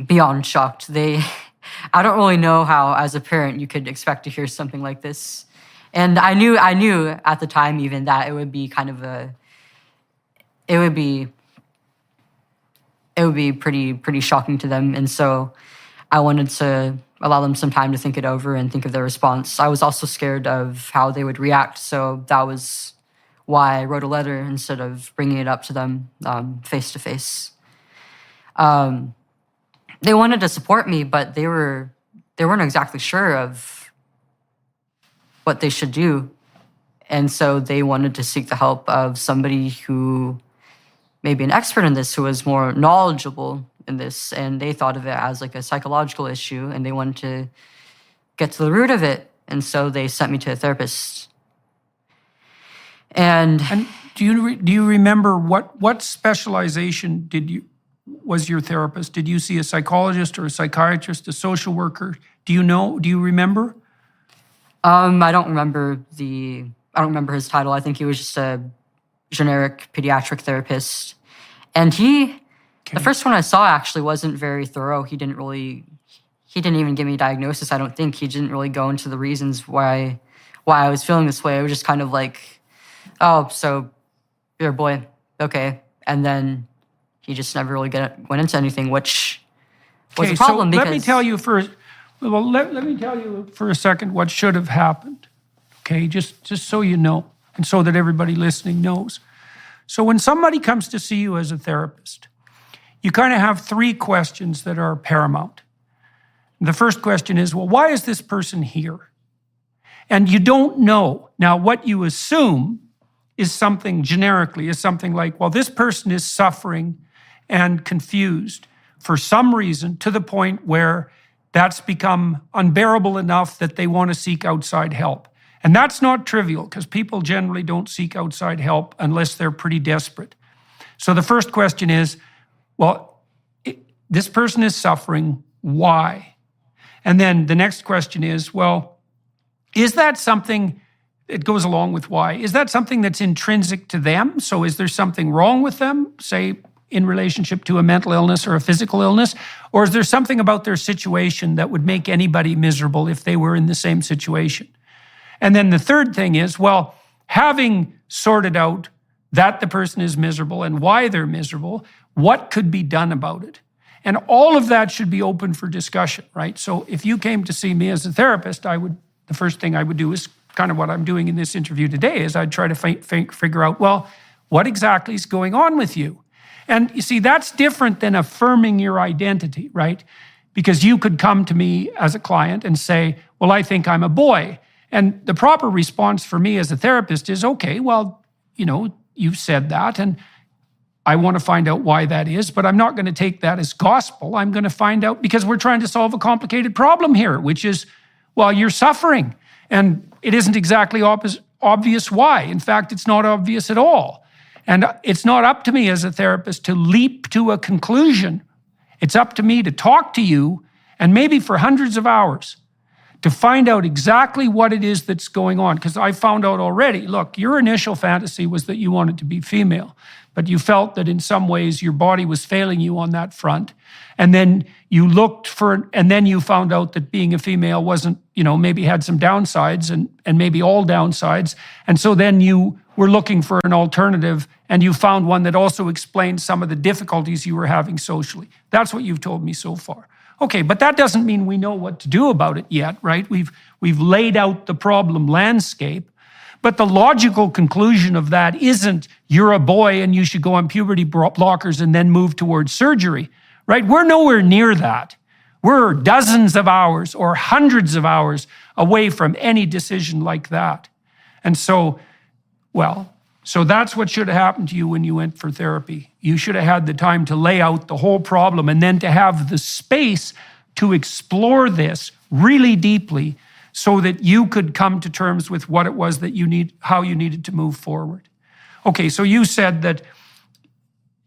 beyond shocked. I don't really know how, as a parent, you could expect to hear something like this. And I knew at the time even that it would be kind of it would be pretty shocking to them. And so I wanted to allow them some time to think it over and think of their response. I was also scared of how they would react, so that was why I wrote a letter instead of bringing it up to them face to face. They wanted to support me, but they weren't exactly sure of what they should do. And so they wanted to seek the help of somebody who maybe an expert in this who was more knowledgeable in this, and they thought of it as like a psychological issue, and they wanted to get to the root of it, and so they sent me to a therapist. And do you remember what specialization was your therapist? Did you see a psychologist or a psychiatrist, a social worker? Do you remember? I don't remember his title. I think he was just a generic pediatric therapist. And the first one I saw actually wasn't very thorough. He didn't even give me a diagnosis, I don't think. He didn't really go into the reasons why I was feeling this way. It was just kind of like, oh, so you're a boy, okay. And then he just never really went into anything, which was a problem. So because let me tell you for a second what should have happened, okay? Just so you know, and so that everybody listening knows. So when somebody comes to see you as a therapist, you kind of have three questions that are paramount. The first question is, well, why is this person here? And you don't know. Now, what you assume is something generically, is something like, well, this person is suffering and confused for some reason to the point where that's become unbearable enough that they want to seek outside help. And that's not trivial, because people generally don't seek outside help unless they're pretty desperate. So the first question is, well, this person is suffering, why? And then the next question is, well, is that something that goes along with why? Is that something that's intrinsic to them? So is there something wrong with them, say, in relationship to a mental illness or a physical illness? Or is there something about their situation that would make anybody miserable if they were in the same situation? And then the third thing is, well, having sorted out that the person is miserable and why they're miserable, what could be done about it? And all of that should be open for discussion, right? So if you came to see me as a therapist, the first thing I would do is kind of what I'm doing in this interview today, is I'd try to figure out, well, what exactly is going on with you? And you see, that's different than affirming your identity, right? Because you could come to me as a client and say, well, I think I'm a boy. And the proper response for me as a therapist is, okay, well, you've said that, and I want to find out why that is, but I'm not going to take that as gospel. I'm going to find out, because we're trying to solve a complicated problem here, which is, well, you're suffering, and it isn't exactly obvious why. In fact, it's not obvious at all. And it's not up to me as a therapist to leap to a conclusion. It's up to me to talk to you, and maybe for hundreds of hours, to find out exactly what it is that's going on. Because I found out already, look, your initial fantasy was that you wanted to be female, but you felt that in some ways your body was failing you on that front. And then you and then you found out that being a female wasn't, maybe had some downsides and maybe all downsides. And so then you were looking for an alternative, and you found one that also explained some of the difficulties you were having socially. That's what you've told me so far. Okay, but that doesn't mean we know what to do about it yet, right? We've laid out the problem landscape, but the logical conclusion of that isn't you're a boy and you should go on puberty blockers and then move towards surgery, right? We're nowhere near that. We're dozens of hours or hundreds of hours away from any decision like that. And so that's what should have happened to you when you went for therapy. You should have had the time to lay out the whole problem, and then to have the space to explore this really deeply so that you could come to terms with what it was that how you needed to move forward. Okay, so you said that,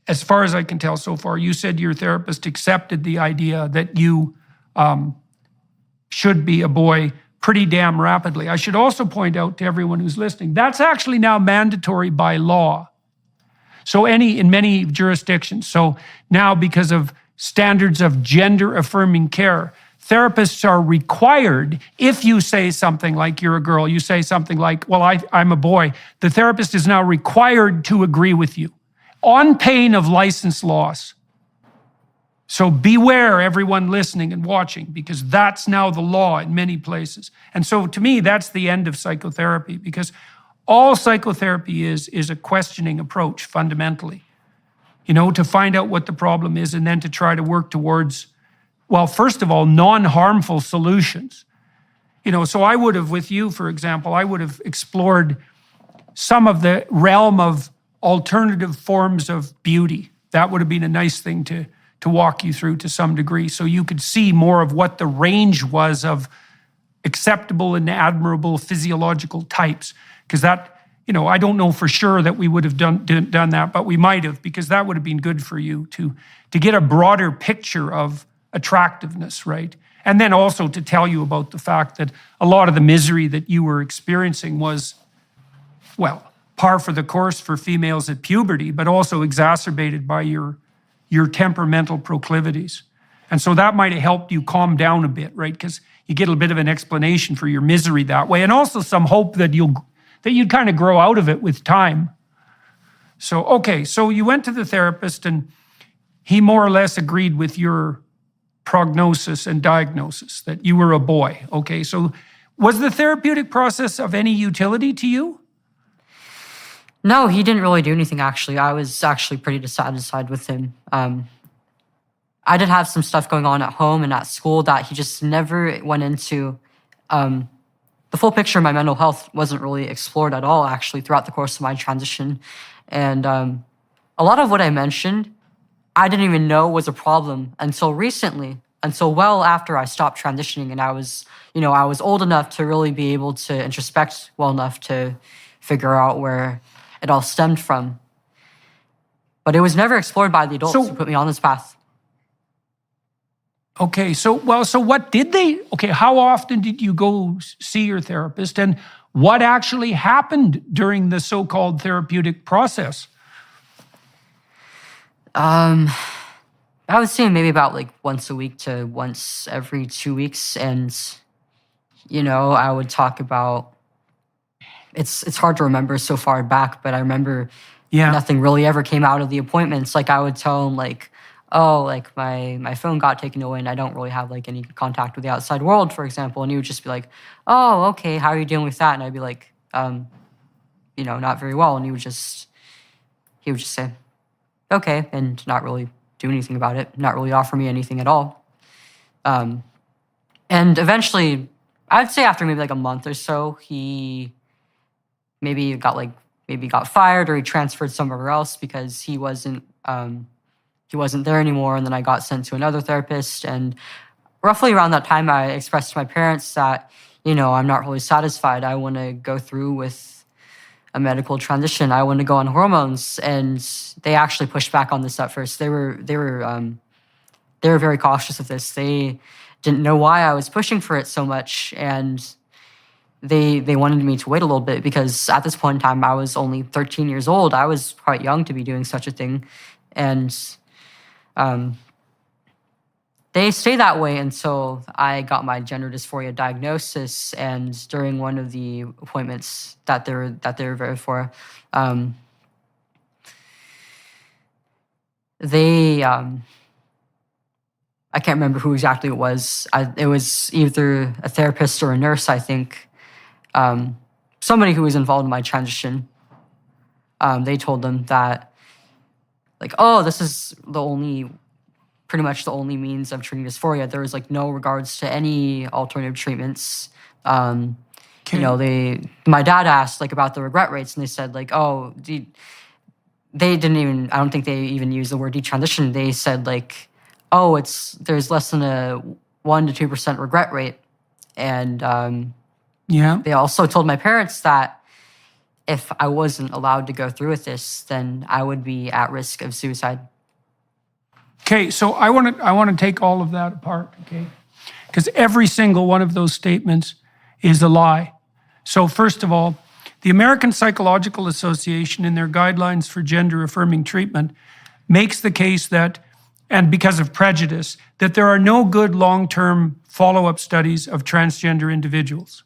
as far as I can tell so far, you said your therapist accepted the idea that you should be a boy pretty damn rapidly. I should also point out to everyone who's listening, that's actually now mandatory by law. So in many jurisdictions. So now, because of standards of gender affirming care, therapists are required, if you say something like you're a girl, you say something like, well, I'm a boy, the therapist is now required to agree with you on pain of license loss. So beware, everyone listening and watching, because that's now the law in many places. And so to me, that's the end of psychotherapy, because all psychotherapy is a questioning approach fundamentally, to find out what the problem is and then to try to work towards, well, first of all, non-harmful solutions. So I would have, with you, for example, I would have explored some of the realm of alternative forms of beauty. That would have been a nice thing to walk you through to some degree, so you could see more of what the range was of acceptable and admirable physiological types. Because that, I don't know for sure that we would have done that, but we might have, because that would have been good for you to get a broader picture of attractiveness, right? And then also to tell you about the fact that a lot of the misery that you were experiencing was, well, par for the course for females at puberty, but also exacerbated by your temperamental proclivities. And so that might have helped you calm down a bit, right? Because you get a bit of an explanation for your misery that way, and also some hope that you'd kind of grow out of it with time. So, okay, so you went to the therapist and he more or less agreed with your prognosis and diagnosis that you were a boy. Okay, so was the therapeutic process of any utility to you? No, he didn't really do anything, actually. I was actually pretty dissatisfied with him. I did have some stuff going on at home and at school that he just never went into. The full picture of my mental health wasn't really explored at all, actually, throughout the course of my transition. And a lot of what I mentioned, I didn't even know was a problem until recently, until well after I stopped transitioning, and I was old enough to really be able to introspect well enough to figure out where it all stemmed from. But it was never explored by the adults who put me on this path. Okay, so what did they, how often did you go see your therapist, and what actually happened during the so-called therapeutic process? I would say maybe about like once a week to once every 2 weeks. And, I would talk about, it's hard to remember so far back, but I remember nothing really ever came out of the appointments. Like I would tell him like, oh, like my phone got taken away and I don't really have like any contact with the outside world, for example. And he would just be like, oh, okay, how are you dealing with that? And I'd be like, not very well. And he would just say, okay, and not really do anything about it, not really offer me anything at all. And eventually, I'd say after maybe like a month or so, he maybe got fired or he transferred somewhere else because he wasn't there anymore. And then I got sent to another therapist. And roughly around that time, I expressed to my parents that, I'm not really satisfied. I want to go through with a medical transition. I want to go on hormones. And they actually pushed back on this at first. They were very cautious of this. They didn't know why I was pushing for it so much. And they wanted me to wait a little bit because at this point in time, I was only 13 years old. I was quite young to be doing such a thing. And they stayed that way until I got my gender dysphoria diagnosis. And during one of the appointments that they were there for, I can't remember who exactly it was. It was either a therapist or a nurse, I think. Somebody who was involved in my transition. They told them that, like, oh, this is pretty much the only means of treating dysphoria. There was like no regards to any alternative treatments. My dad asked like about the regret rates, and they said like, oh, they didn't even. I don't think they even used the word detransition. They said like, oh, there's less than a 1% to 2% regret rate, and they also told my parents that if I wasn't allowed to go through with this, then I would be at risk of suicide. Okay, so I want to take all of that apart, okay? Because every single one of those statements is a lie. So first of all, the American Psychological Association in their guidelines for gender-affirming treatment makes the case that, and because of prejudice, that there are no good long-term follow-up studies of transgender individuals.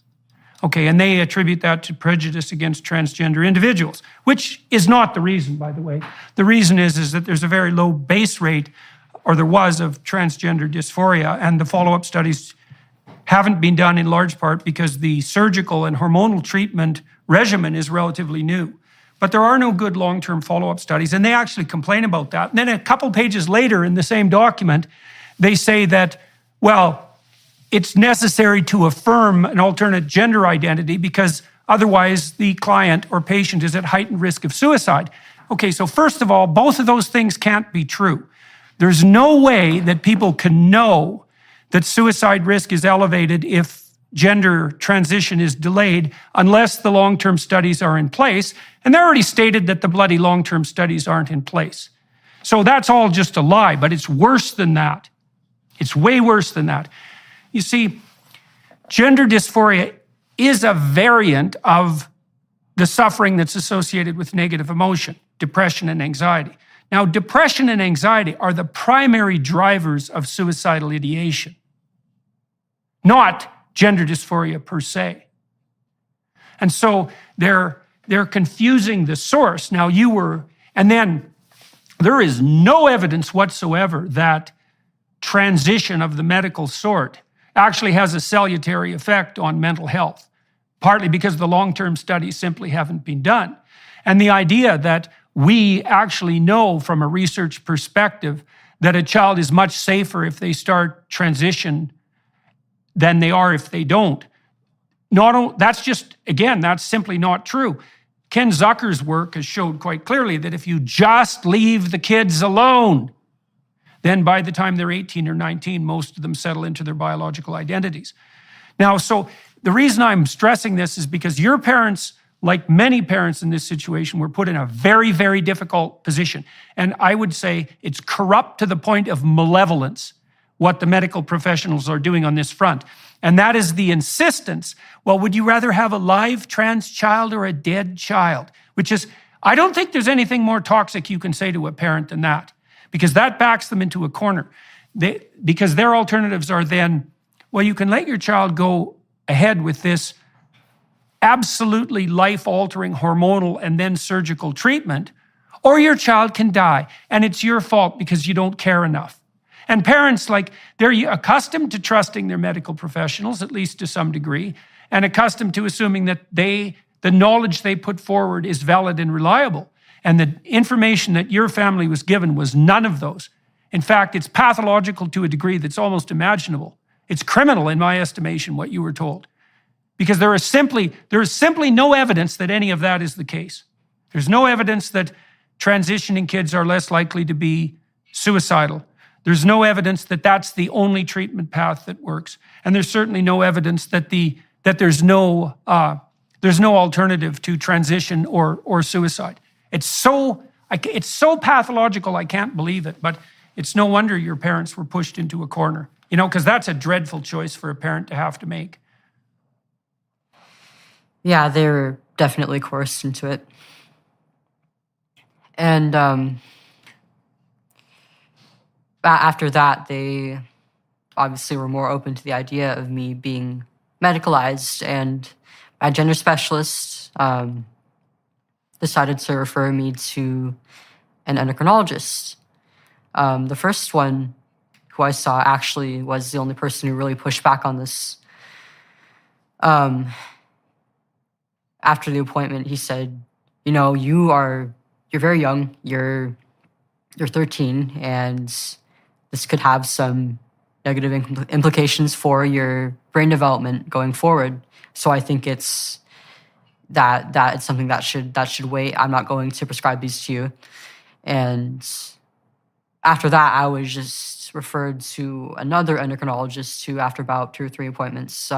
Okay, and they attribute that to prejudice against transgender individuals, which is not the reason, by the way. The reason is that there's a very low base rate, or there was, of transgender dysphoria, and the follow-up studies haven't been done in large part because the surgical and hormonal treatment regimen is relatively new. But there are no good long-term follow-up studies, and they actually complain about that. And then a couple pages later in the same document, they say that, well, it's necessary to affirm an alternate gender identity because otherwise the client or patient is at heightened risk of suicide. Okay, so first of all, both of those things can't be true. There's no way that people can know that suicide risk is elevated if gender transition is delayed unless the long-term studies are in place. And they already stated that the bloody long-term studies aren't in place. So that's all just a lie, but it's worse than that. It's way worse than that. You see, gender dysphoria is a variant of the suffering that's associated with negative emotion, depression and anxiety. Now, depression and anxiety are the primary drivers of suicidal ideation, not gender dysphoria per se. And so they're confusing the source. Now and then there is no evidence whatsoever that transition of the medical sort actually has a salutary effect on mental health, partly because the long-term studies simply haven't been done. And the idea that we actually know from a research perspective that a child is much safer if they start transition than they are if they don't. That's simply not true. Ken Zucker's work has showed quite clearly that if you just leave the kids alone, then by the time they're 18 or 19, most of them settle into their biological identities. Now, so the reason I'm stressing this is because your parents, like many parents in this situation, were put in a very, very difficult position. And I would say it's corrupt to the point of malevolence, what the medical professionals are doing on this front. And that is the insistence, well, would you rather have a live trans child or a dead child? Which is, I don't think there's anything more toxic you can say to a parent than that, because that backs them into a corner. Because their alternatives are then, well, you can let your child go ahead with this absolutely life-altering hormonal and then surgical treatment, or your child can die, and it's your fault because you don't care enough. And parents, they're accustomed to trusting their medical professionals, at least to some degree, and accustomed to assuming that the knowledge they put forward is valid and reliable. And the information that your family was given was none of those. In fact, it's pathological to a degree that's almost imaginable. It's criminal, in my estimation, what you were told. Because there is simply no evidence that any of that is the case. There's no evidence that transitioning kids are less likely to be suicidal. There's no evidence that that's the only treatment path that works. And there's certainly no evidence that there's no alternative to transition or suicide. It's so pathological, I can't believe it, but it's no wonder your parents were pushed into a corner, because that's a dreadful choice for a parent to have to make. Yeah, they were definitely coerced into it. And after that, they obviously were more open to the idea of me being medicalized, and my gender specialist decided to refer me to an endocrinologist. The first one who I saw actually was the only person who really pushed back on this. After the appointment, he said, you're very young, you're 13, and this could have some negative implications for your brain development going forward. So I think it's something that should wait. I'm not going to prescribe these to you. And after that, I was just referred to another endocrinologist who, after about 2 or 3 appointments,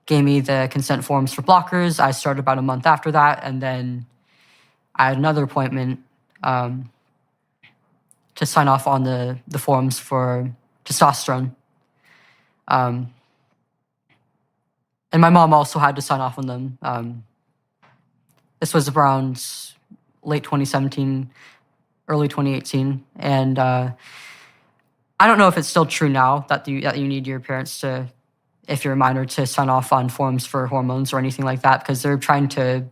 gave me the consent forms for blockers. I started about a month after that, and then I had another appointment to sign off on the forms for testosterone. And my mom also had to sign off on them. This was around late 2017, early 2018. And I don't know if it's still true now that you need your parents to, if you're a minor, to sign off on forms for hormones or anything like that, because they're trying to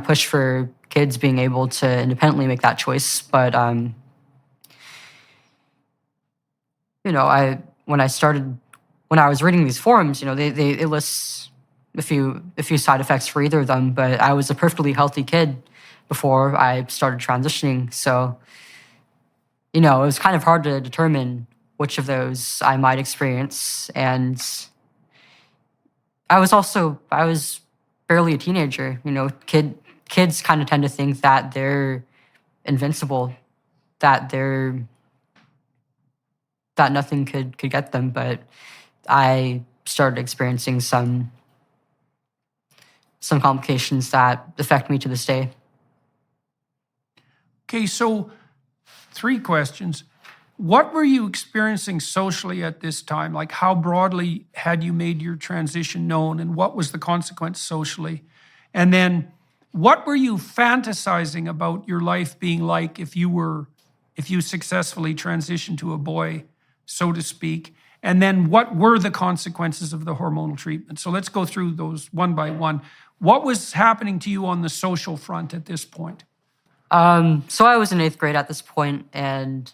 push for kids being able to independently make that choice. But when I was reading these forms, they list a few side effects for either of them, but I was a perfectly healthy kid before I started transitioning. So, it was kind of hard to determine which of those I might experience. And I was barely a teenager. Kids kind of tend to think that they're invincible, that that nothing could get them. But I started experiencing some complications that affect me to this day. Okay, so 3 questions. What were you experiencing socially at this time? Like, how broadly had you made your transition known, and what was the consequence socially? And then what were you fantasizing about your life being like if you successfully transitioned to a boy, so to speak? And then what were the consequences of the hormonal treatment? So let's go through those one by one. What was happening to you on the social front at this point? So I was in 8th grade at this point, and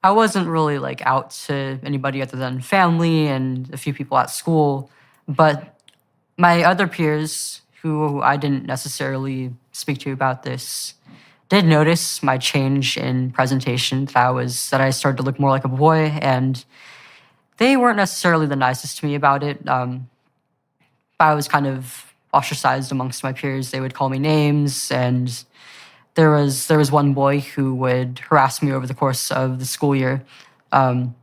I wasn't really like out to anybody other than family and a few people at school. But my other peers, who I didn't necessarily speak to about this, did notice my change in presentation, that I started to look more like a boy, and they weren't necessarily the nicest to me about it. I was kind of ostracized amongst my peers. They would call me names, and there was one boy who would harass me over the course of the school year. And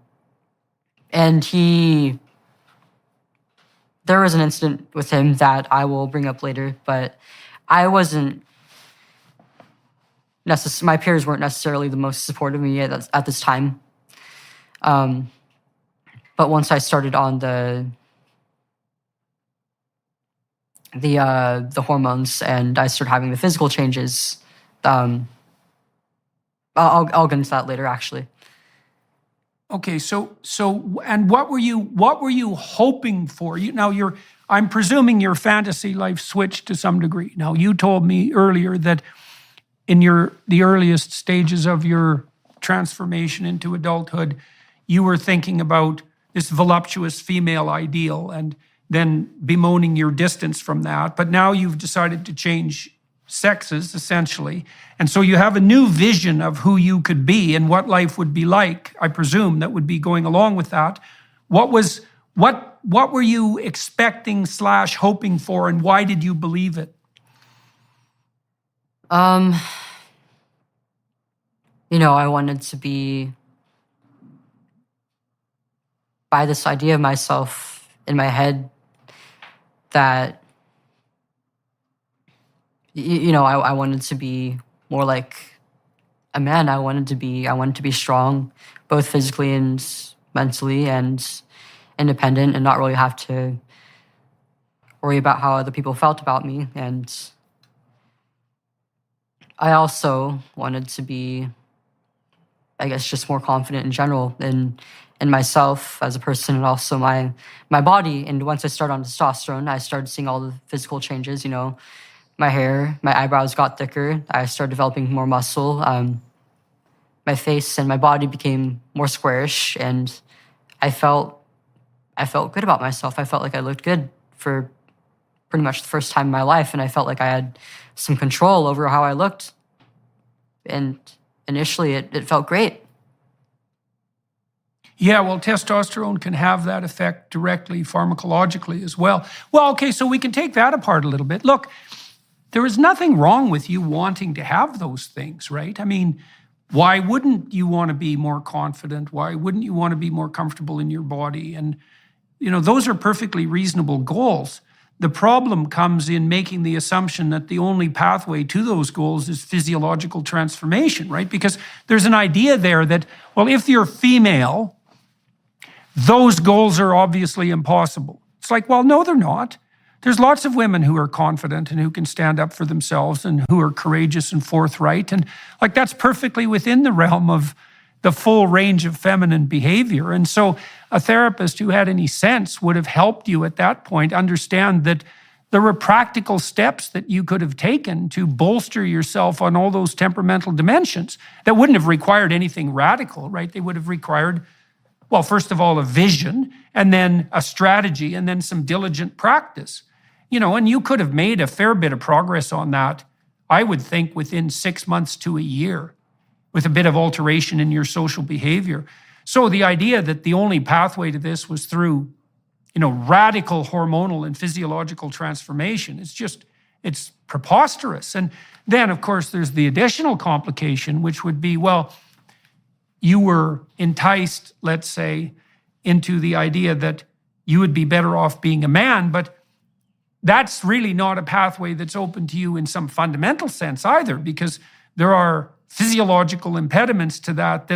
there was an incident with him that I will bring up later, but I wasn't my peers weren't necessarily the most supportive of me at this time. But once I started on the hormones and I started having the physical changes, I'll get into that later, actually. Okay, so and what were you hoping for? I'm presuming your fantasy life switched to some degree. Now, you told me earlier that in the earliest stages of your transformation into adulthood, you were thinking about this voluptuous female ideal and then bemoaning your distance from that. But now you've decided to change sexes, essentially. And so you have a new vision of who you could be and what life would be like, I presume, that would be going along with that. What were you expecting / hoping for, and why did you believe it? I wanted to be, by this idea of myself in my head, that I wanted to be more like a man. I wanted to be strong, both physically and mentally, and independent, and not really have to worry about how other people felt about me. And I also wanted to be, I guess, just more confident in general in myself as a person, and also my body. And once I started on testosterone, I started seeing all the physical changes. My hair, my eyebrows got thicker. I started developing more muscle. My face and my body became more squarish, and I felt good about myself. I felt like I looked good for pretty much the first time in my life, and I felt like I had some control over how I looked. And initially, it felt great. Yeah, well, testosterone can have that effect directly pharmacologically as well. Well, okay, so we can take that apart a little bit. Look, there is nothing wrong with you wanting to have those things, right? I mean, why wouldn't you want to be more confident? Why wouldn't you want to be more comfortable in your body? And, those are perfectly reasonable goals. The problem comes in making the assumption that the only pathway to those goals is physiological transformation, right? Because there's an idea there that, well, if you're female, those goals are obviously impossible. It's like, well, no, they're not. There's lots of women who are confident and who can stand up for themselves and who are courageous and forthright. And that's perfectly within the realm of the full range of feminine behavior. And so a therapist who had any sense would have helped you at that point understand that there were practical steps that you could have taken to bolster yourself on all those temperamental dimensions that wouldn't have required anything radical, right? They would have required, well, first of all, a vision, and then a strategy, and then some diligent practice. And you could have made a fair bit of progress on that, I would think, within 6 months to a year, with a bit of alteration in your social behavior. So the idea that the only pathway to this was through, radical hormonal and physiological transformation, it's It's preposterous. And then, of course, there's the additional complication, which would be, well, you were enticed, let's say, into the idea that you would be better off being a man, but that's really not a pathway that's open to you in some fundamental sense either, because there are physiological impediments to that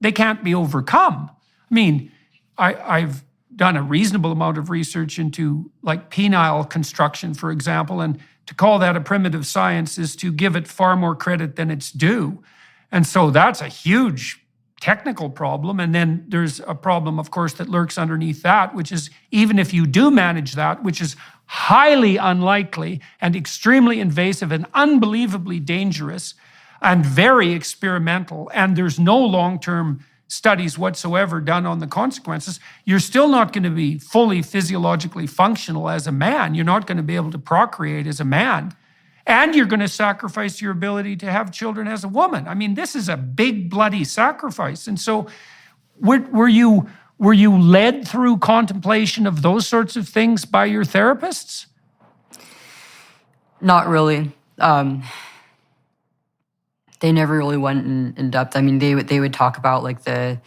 they can't be overcome. I mean, I've done a reasonable amount of research into like penile construction, for example, and to call that a primitive science is to give it far more credit than it's due. And so that's a huge technical problem. And then there's a problem, of course, that lurks underneath that, which is even if you do manage that, which is highly unlikely and extremely invasive and unbelievably dangerous and very experimental, and there's no long-term studies whatsoever done on the consequences, you're still not going to be fully physiologically functional as a man. You're not going to be able to procreate as a man. And you're going to sacrifice your ability to have children as a woman. I mean, this is a big, bloody sacrifice. And so were you led through contemplation of those sorts of things by your therapists? Not really. They never really went in depth. I mean, they would talk about like the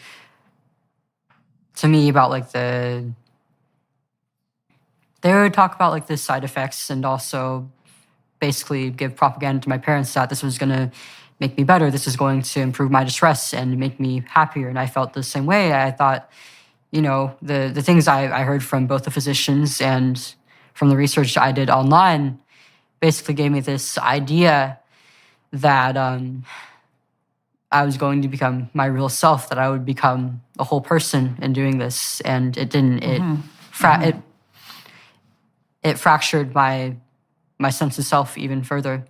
side effects, and also basically give propaganda to my parents that this was going to make me better. This is going to improve my distress and make me happier. And I felt the same way. I thought, the things I heard from both the physicians and from the research I did online basically gave me this idea that I was going to become my real self, that I would become a whole person in doing this. And it didn't. It fractured my sense of self even further.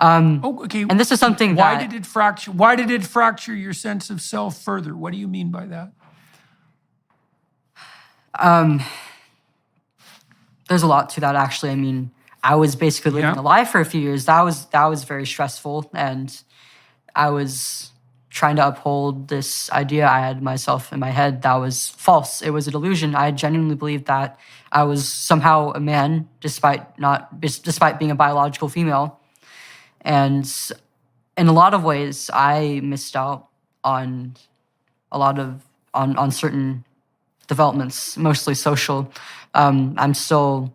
Okay. And this is something Why did it fracture your sense of self further? What do you mean by that? There's a lot to that, actually. I mean, I was basically living a lie for a few years. That was very stressful, and I was trying to uphold this idea I had myself in my head that was false. It was a delusion. I genuinely believed that I was somehow a man, despite being a biological female. And in a lot of ways, I missed out on on certain developments, mostly social. I'm still,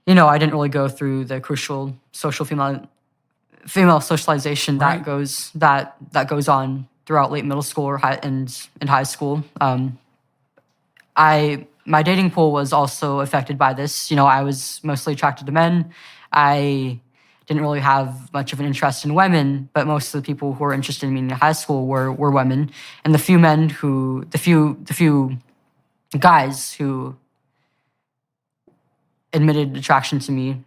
I didn't really go through the crucial social female socialization that goes on throughout late middle school or in high school. My dating pool was also affected by this. I was mostly attracted to men. I didn't really have much of an interest in women, but most of the people who were interested in me in high school were women. And the few guys who admitted attraction to me,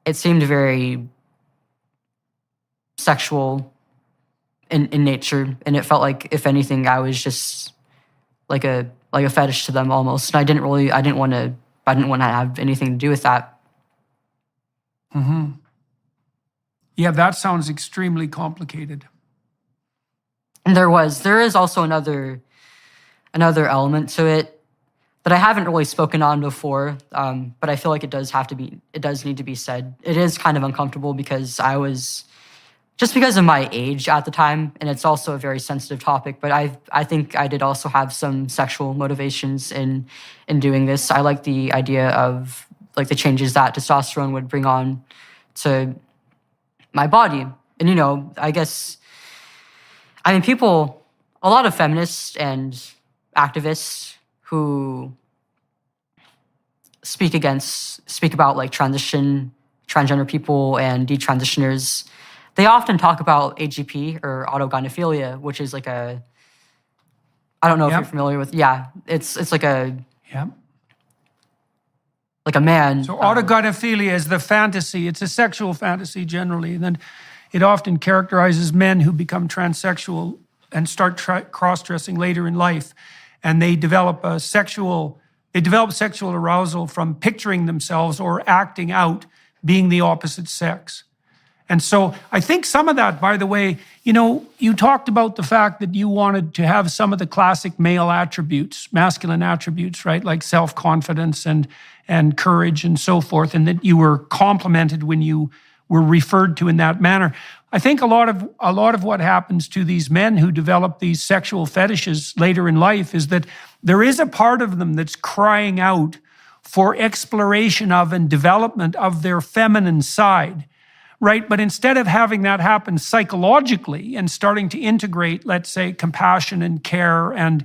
it seemed very sexual in nature, and it felt like, if anything, I was just like a fetish to them almost. And I didn't want to have anything to do with that. Mm-hmm. Yeah, that sounds extremely complicated. And there is also another element to it that I haven't really spoken on before, but I feel like it does need to be said. It is kind of uncomfortable because because of my age at the time, and it's also a very sensitive topic, but I think I did also have some sexual motivations in doing this. I like the idea of like the changes that testosterone would bring on to my body. And a lot of feminists and activists who speak about like transgender people and detransitioners, they often talk about AGP or autogynephilia, which is like I don't know if you're familiar with. Yeah, it's like a like a man. So autogynephilia is the fantasy. It's a sexual fantasy generally, and then it often characterizes men who become transsexual and start cross-dressing later in life, and they develop sexual arousal from picturing themselves or acting out being the opposite sex. And so I think some of that, by the way, you talked about the fact that you wanted to have some of the classic male attributes, masculine attributes, right? Like self-confidence and courage and so forth, and that you were complimented when you were referred to in that manner. I think a lot of what happens to these men who develop these sexual fetishes later in life is that there is a part of them that's crying out for exploration of and development of their feminine side. Right? But instead of having that happen psychologically and starting to integrate, let's say, compassion and care and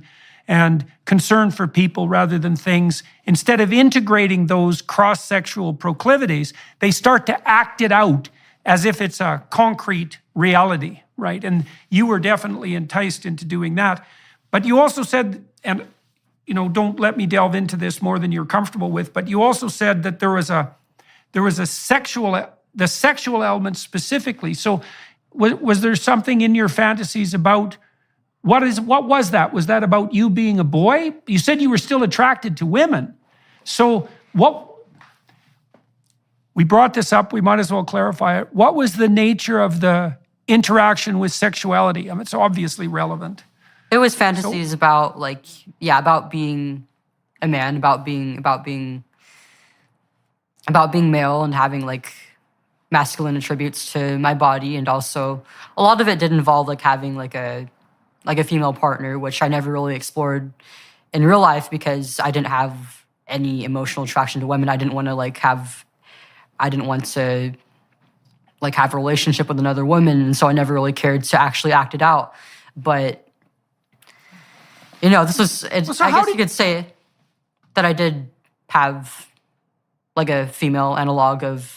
concern for people rather than things, instead of integrating those cross-sexual proclivities, they start to act it out as if it's a concrete reality, right? And you were definitely enticed into doing that. But you also said, and don't let me delve into this more than you're comfortable with, but you also said that there was a the sexual element specifically. So was there something in your fantasies about, what was that? Was that about you being a boy? You said you were still attracted to women. So we brought this up, we might as well clarify it. What was the nature of the interaction with sexuality? I mean, it's obviously relevant. It was fantasies about being a man, about being male and having like masculine attributes to my body, and also a lot of it did involve like having like a female partner, which I never really explored in real life because I didn't have any emotional attraction to women. I didn't want to have a relationship with another woman, and so I never really cared to actually act it out. But this was, I guess you could say that I did have like a female analog of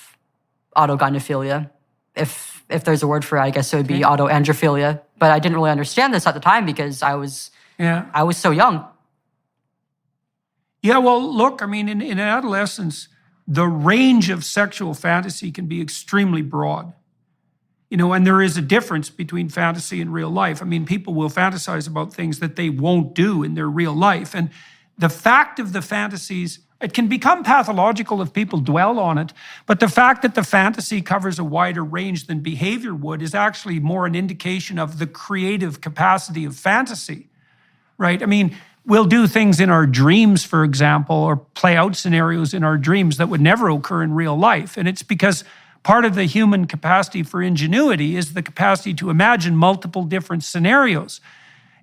autogynephilia. If there's a word for it, I guess it would be autoandrophilia. But I didn't really understand this at the time because I was so young. Yeah, well, look, I mean, in adolescence, the range of sexual fantasy can be extremely broad. And there is a difference between fantasy and real life. I mean, people will fantasize about things that they won't do in their real life. And the fact of the fantasies, it can become pathological if people dwell on it, but the fact that the fantasy covers a wider range than behavior would is actually more an indication of the creative capacity of fantasy, right? I mean, we'll do things in our dreams, for example, or play out scenarios in our dreams that would never occur in real life. And it's because part of the human capacity for ingenuity is the capacity to imagine multiple different scenarios.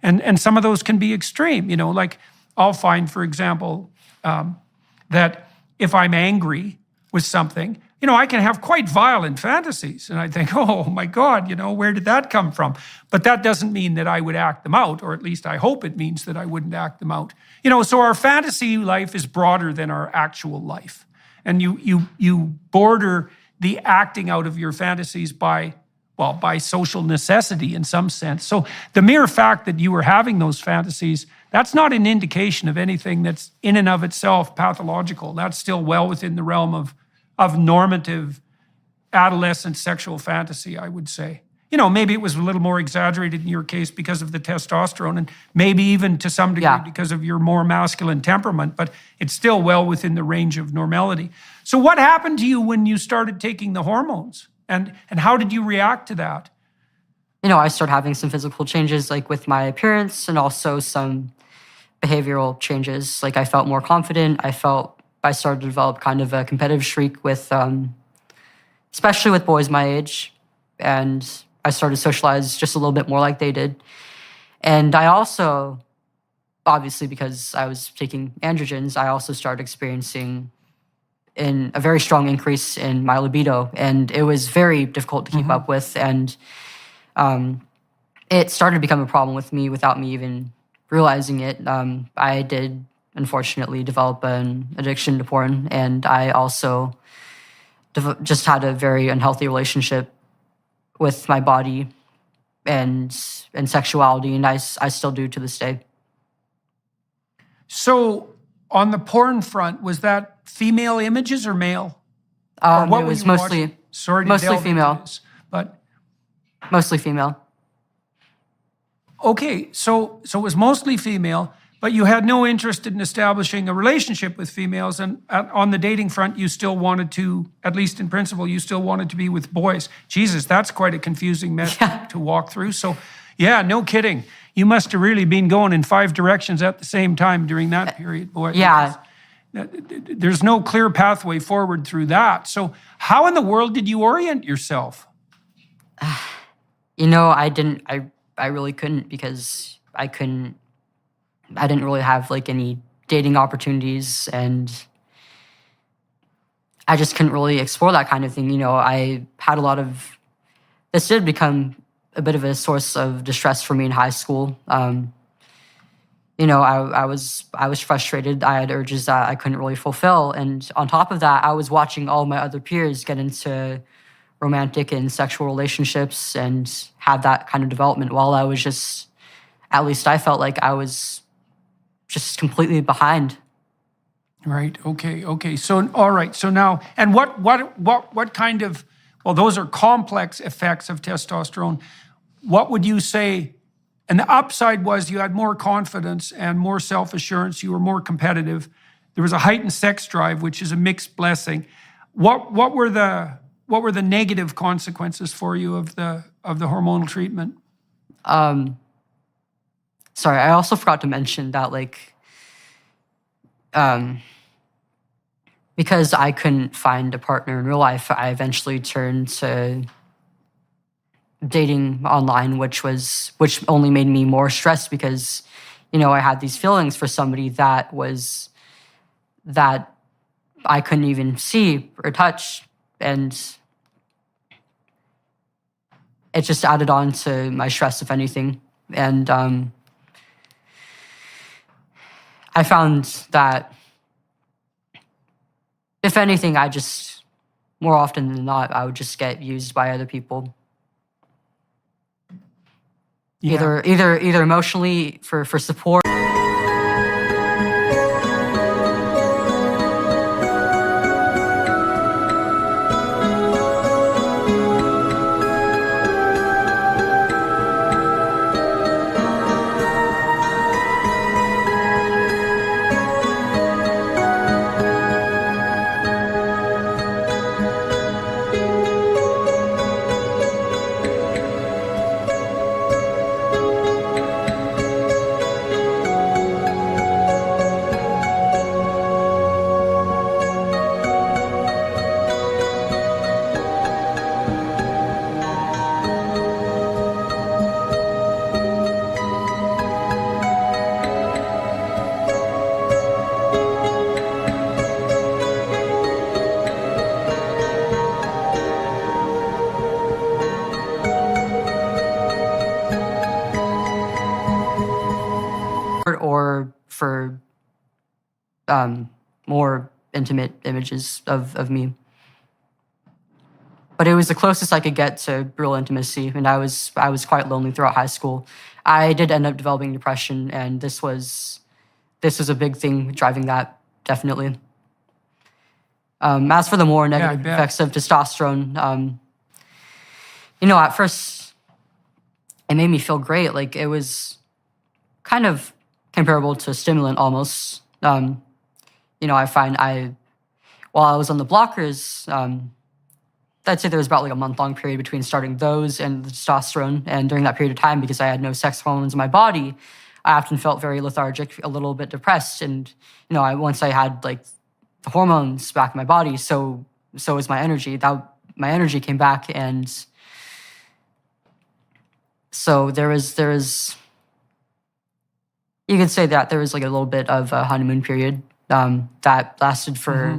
And some of those can be extreme, like I'll find, for example, that if I'm angry with something, I can have quite violent fantasies. And I think, oh my God, where did that come from? But that doesn't mean that I would act them out, or at least I hope it means that I wouldn't act them out. So our fantasy life is broader than our actual life. And you border the acting out of your fantasies by social necessity in some sense. So the mere fact that you were having those fantasies, that's not an indication of anything that's in and of itself pathological. That's still well within the realm of normative adolescent sexual fantasy, I would say. Maybe it was a little more exaggerated in your case because of the testosterone, and maybe even to some degree because of your more masculine temperament, but it's still well within the range of normality. So what happened to you when you started taking the hormones? And how did you react to that? I started having some physical changes, like with my appearance, and also some behavioral changes. Like I felt more confident. I started to develop kind of a competitive streak with, especially with boys my age. And I started to socialize just a little bit more like they did. And I also, obviously because I was taking androgens, I also started experiencing a very strong increase in my libido. And it was very difficult to keep up with. And it started to become a problem with me without me even realizing it. I did, unfortunately, develop an addiction to porn. And I also just had a very unhealthy relationship with my body and sexuality. And I still do to this day. So on the porn front, was that female images or male? Or what it was were you watching? Sorry to mostly delve into female. this, but Mostly female. okay, so it was mostly female, But you had no interest in establishing a relationship with females, and on the dating front, you still wanted to, at least in principle, you still wanted to be with boys. Jesus, that's quite a confusing mess to walk through. So, yeah, no kidding. You must have really been going in 5 directions at the same time during that period, boy. Yeah. There's no clear pathway forward through that. So, how in the world did you orient yourself? You know, I really couldn't, because I didn't really have like any dating opportunities, and I just couldn't really explore that kind of thing. You know, I had a lot of, this did become a bit of a source of distress for me in high school. You know, I was frustrated. I had urges that I couldn't really fulfill. And on top of that, I was watching all my other peers get into romantic and sexual relationships and have that kind of development, while I was just, at least I felt like I was just completely behind. Right. Okay. So, all right. So now, and what kind of, well, those are complex effects of testosterone. What would you say? And the upside was you had more confidence and more self-assurance. You were more competitive. There was a heightened sex drive, which is a mixed blessing. What were the negative consequences for you of the hormonal treatment? Sorry, I also forgot to mention that, like, because I couldn't find a partner in real life, I eventually turned to dating online, which only made me more stressed, because, you know, I had these feelings for somebody that I couldn't even see or touch, and it just added on to my stress, if anything. And I found that, if anything, more often than not, I would just get used by other people. Yeah. Either emotionally for support. Or for more intimate images of me. But it was the closest I could get to real intimacy, and I was quite lonely throughout high school. I did end up developing depression, and this was a big thing driving that, definitely. As for the more negative effects of testosterone, you know, at first it made me feel great. Like, it was kind of comparable to a stimulant almost. You know, I find while I was on the blockers, I'd say there was about like a month-long period between starting those and the testosterone. And during that period of time, because I had no sex hormones in my body, I often felt very lethargic, a little bit depressed. And, you know, once I had like the hormones back in my body, so was my energy. My energy came back, and so there was you could say that there was like a little bit of a honeymoon period that lasted for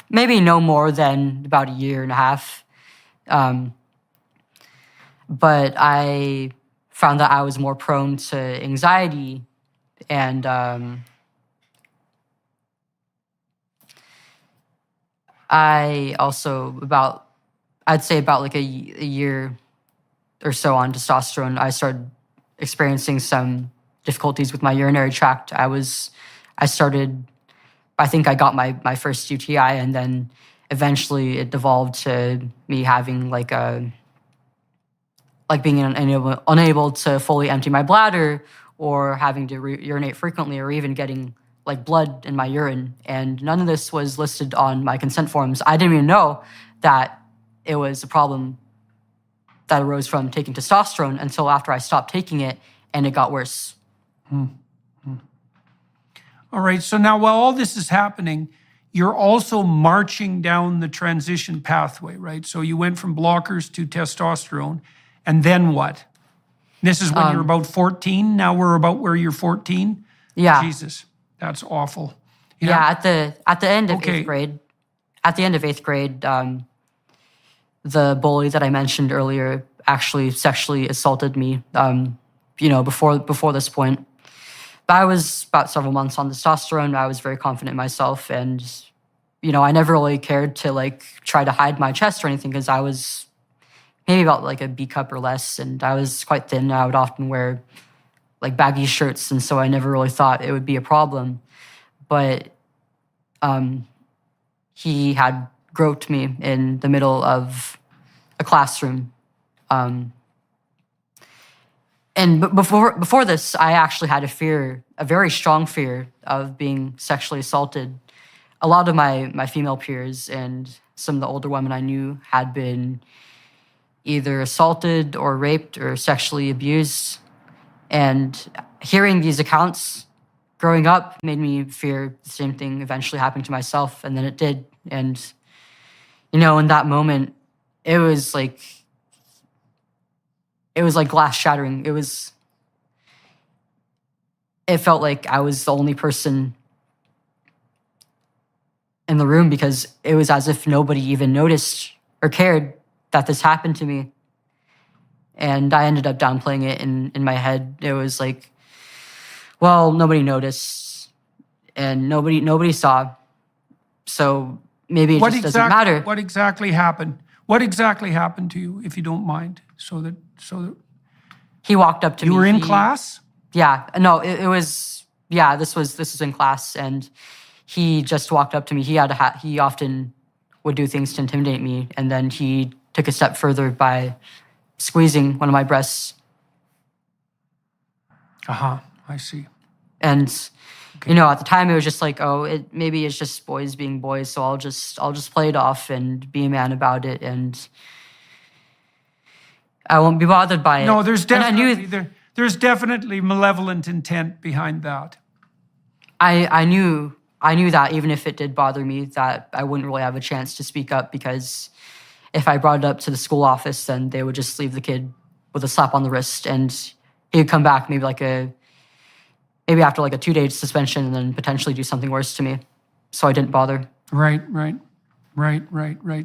maybe no more than about a year and a half. But I found that I was more prone to anxiety, and I also, I'd say about like a year or so on testosterone, I started experiencing some difficulties with my urinary tract. I think I got my first UTI, and then eventually it devolved to me having being unable to fully empty my bladder, or having to urinate frequently or even getting like blood in my urine. And none of this was listed on my consent forms. I didn't even know that it was a problem that arose from taking testosterone until after I stopped taking it and it got worse. All right, so now while all this is happening, you're also marching down the transition pathway, right? So you went from blockers to testosterone, and then what? This is when you're about 14. Now we're about where you're 14. Yeah. Jesus, that's awful. Yeah, at the end of Okay. eighth grade, the bully that I mentioned earlier actually sexually assaulted me. Before this point. But I was about several months on testosterone. I was very confident in myself, and I never really cared to like try to hide my chest or anything because I was maybe about like a B cup or less, and I was quite thin. I would often wear like baggy shirts, and so I never really thought it would be a problem. But he had groped me in the middle of a classroom. And before this, I actually had a very strong fear of being sexually assaulted. A lot of my female peers and some of the older women I knew had been either assaulted or raped or sexually abused. And hearing these accounts growing up made me fear the same thing eventually happening to myself. And then it did. And, in that moment, it was like glass shattering. It felt like I was the only person in the room because it was as if nobody even noticed or cared that this happened to me. And I ended up downplaying it in my head. It was like, well, nobody noticed and nobody saw. So maybe it just doesn't matter. What exactly happened? What exactly happened to you, if you don't mind? So that He walked up to me. you were in class? Yeah, no, it was, yeah, this was in class, and he just walked up to me. He often would do things to intimidate me, and then he took a step further by squeezing one of my breasts. I see. And at the time it was just like, maybe it's just boys being boys, so I'll just play it off and be a man about it, and I won't be bothered by it. No, there's And I knew there's definitely malevolent intent behind that. I knew that even if it did bother me, that I wouldn't really have a chance to speak up, because if I brought it up to the school office, then they would just leave the kid with a slap on the wrist, and he'd come back maybe after like a 2-day suspension and then potentially do something worse to me. So I didn't bother. Right.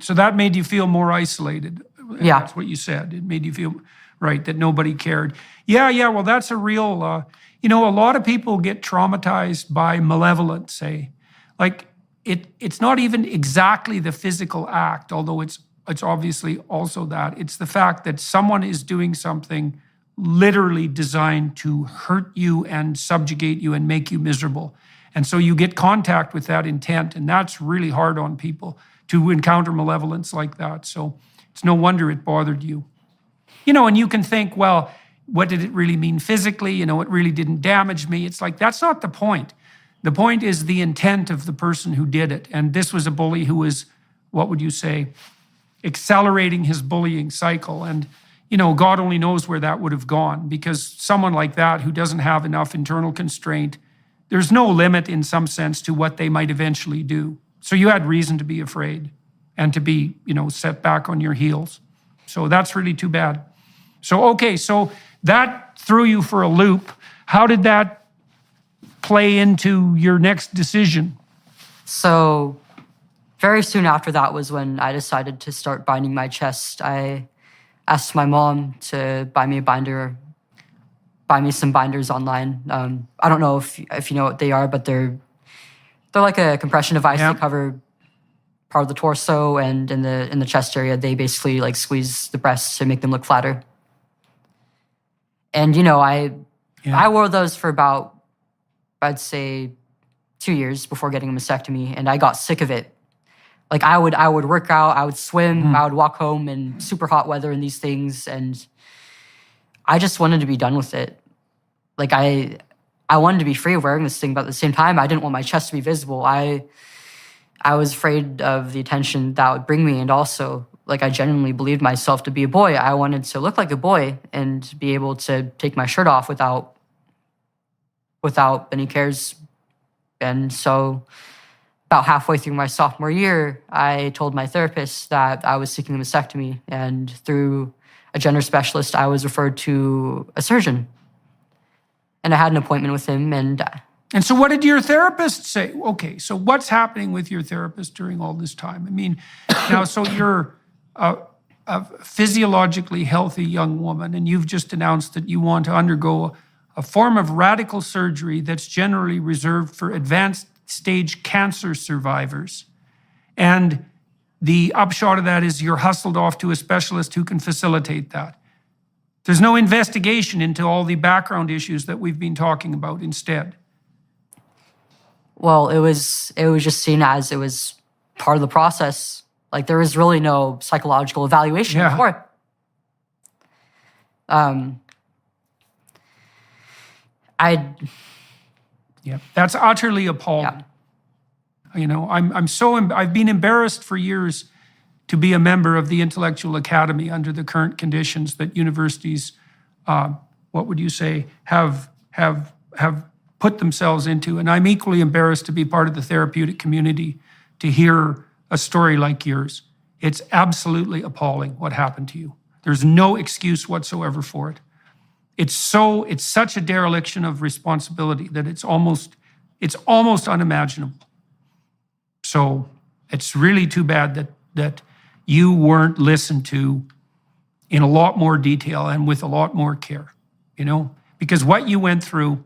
So that made you feel more isolated. Yeah. That's what you said. It made you feel, right, that nobody cared. Yeah, well, that's a real, a lot of people get traumatized by malevolence, eh? Like, it's not even exactly the physical act, although it's obviously also that. It's the fact that someone is doing something literally designed to hurt you and subjugate you and make you miserable. And so you get contact with that intent, and that's really hard on people to encounter malevolence like that. So it's no wonder it bothered you. And you can think, well, what did it really mean physically? It really didn't damage me. It's like, that's not the point. The point is the intent of the person who did it. And this was a bully who was, what would you say, accelerating his bullying cycle. And God only knows where that would have gone, because someone like that who doesn't have enough internal constraint, there's no limit in some sense to what they might eventually do. So you had reason to be afraid and to be, set back on your heels. So that's really too bad. So that threw you for a loop. How did that play into your next decision? So very soon after that was when I decided to start binding my chest. I asked my mom to buy me some binders online. I don't know if you know what they are, but they're like a compression device. Yep. They cover part of the torso, and in the chest area, they basically like squeeze the breasts to make them look flatter. And I wore those for about, I'd say, 2 years before getting a mastectomy, and I got sick of it. Like I would work out, I would swim, I would walk home in super hot weather in these things, and I just wanted to be done with it. like I wanted to be free of wearing this thing, but at the same time, I didn't want my chest to be visible. I was afraid of the attention that would bring me, and also, like, I genuinely believed myself to be a boy. I wanted to look like a boy and be able to take my shirt off without any cares. And so about halfway through my sophomore year, I told my therapist that I was seeking a mastectomy, and through a gender specialist, I was referred to a surgeon. And I had an appointment with him, and so what did your therapist say? Okay, so what's happening with your therapist during all this time? I mean, now, so you're a physiologically healthy young woman, and you've just announced that you want to undergo a form of radical surgery that's generally reserved for advanced stage cancer survivors. And the upshot of that is you're hustled off to a specialist who can facilitate that. There's no investigation into all the background issues that we've been talking about instead. well, it was just seen as it was part of the process. Like, there was really no psychological evaluation Yeah. for it. Yeah, that's utterly appalling. Yeah. You know, I've been embarrassed for years to be a member of the Intellectual Academy under the current conditions that universities, what would you say, have put themselves into. And I'm equally embarrassed to be part of the therapeutic community to hear a story like yours. It's absolutely appalling what happened to you. There's no excuse whatsoever for it. It's such a dereliction of responsibility that it's almost unimaginable. So it's really too bad that you weren't listened to in a lot more detail and with a lot more care, you know, because what you went through,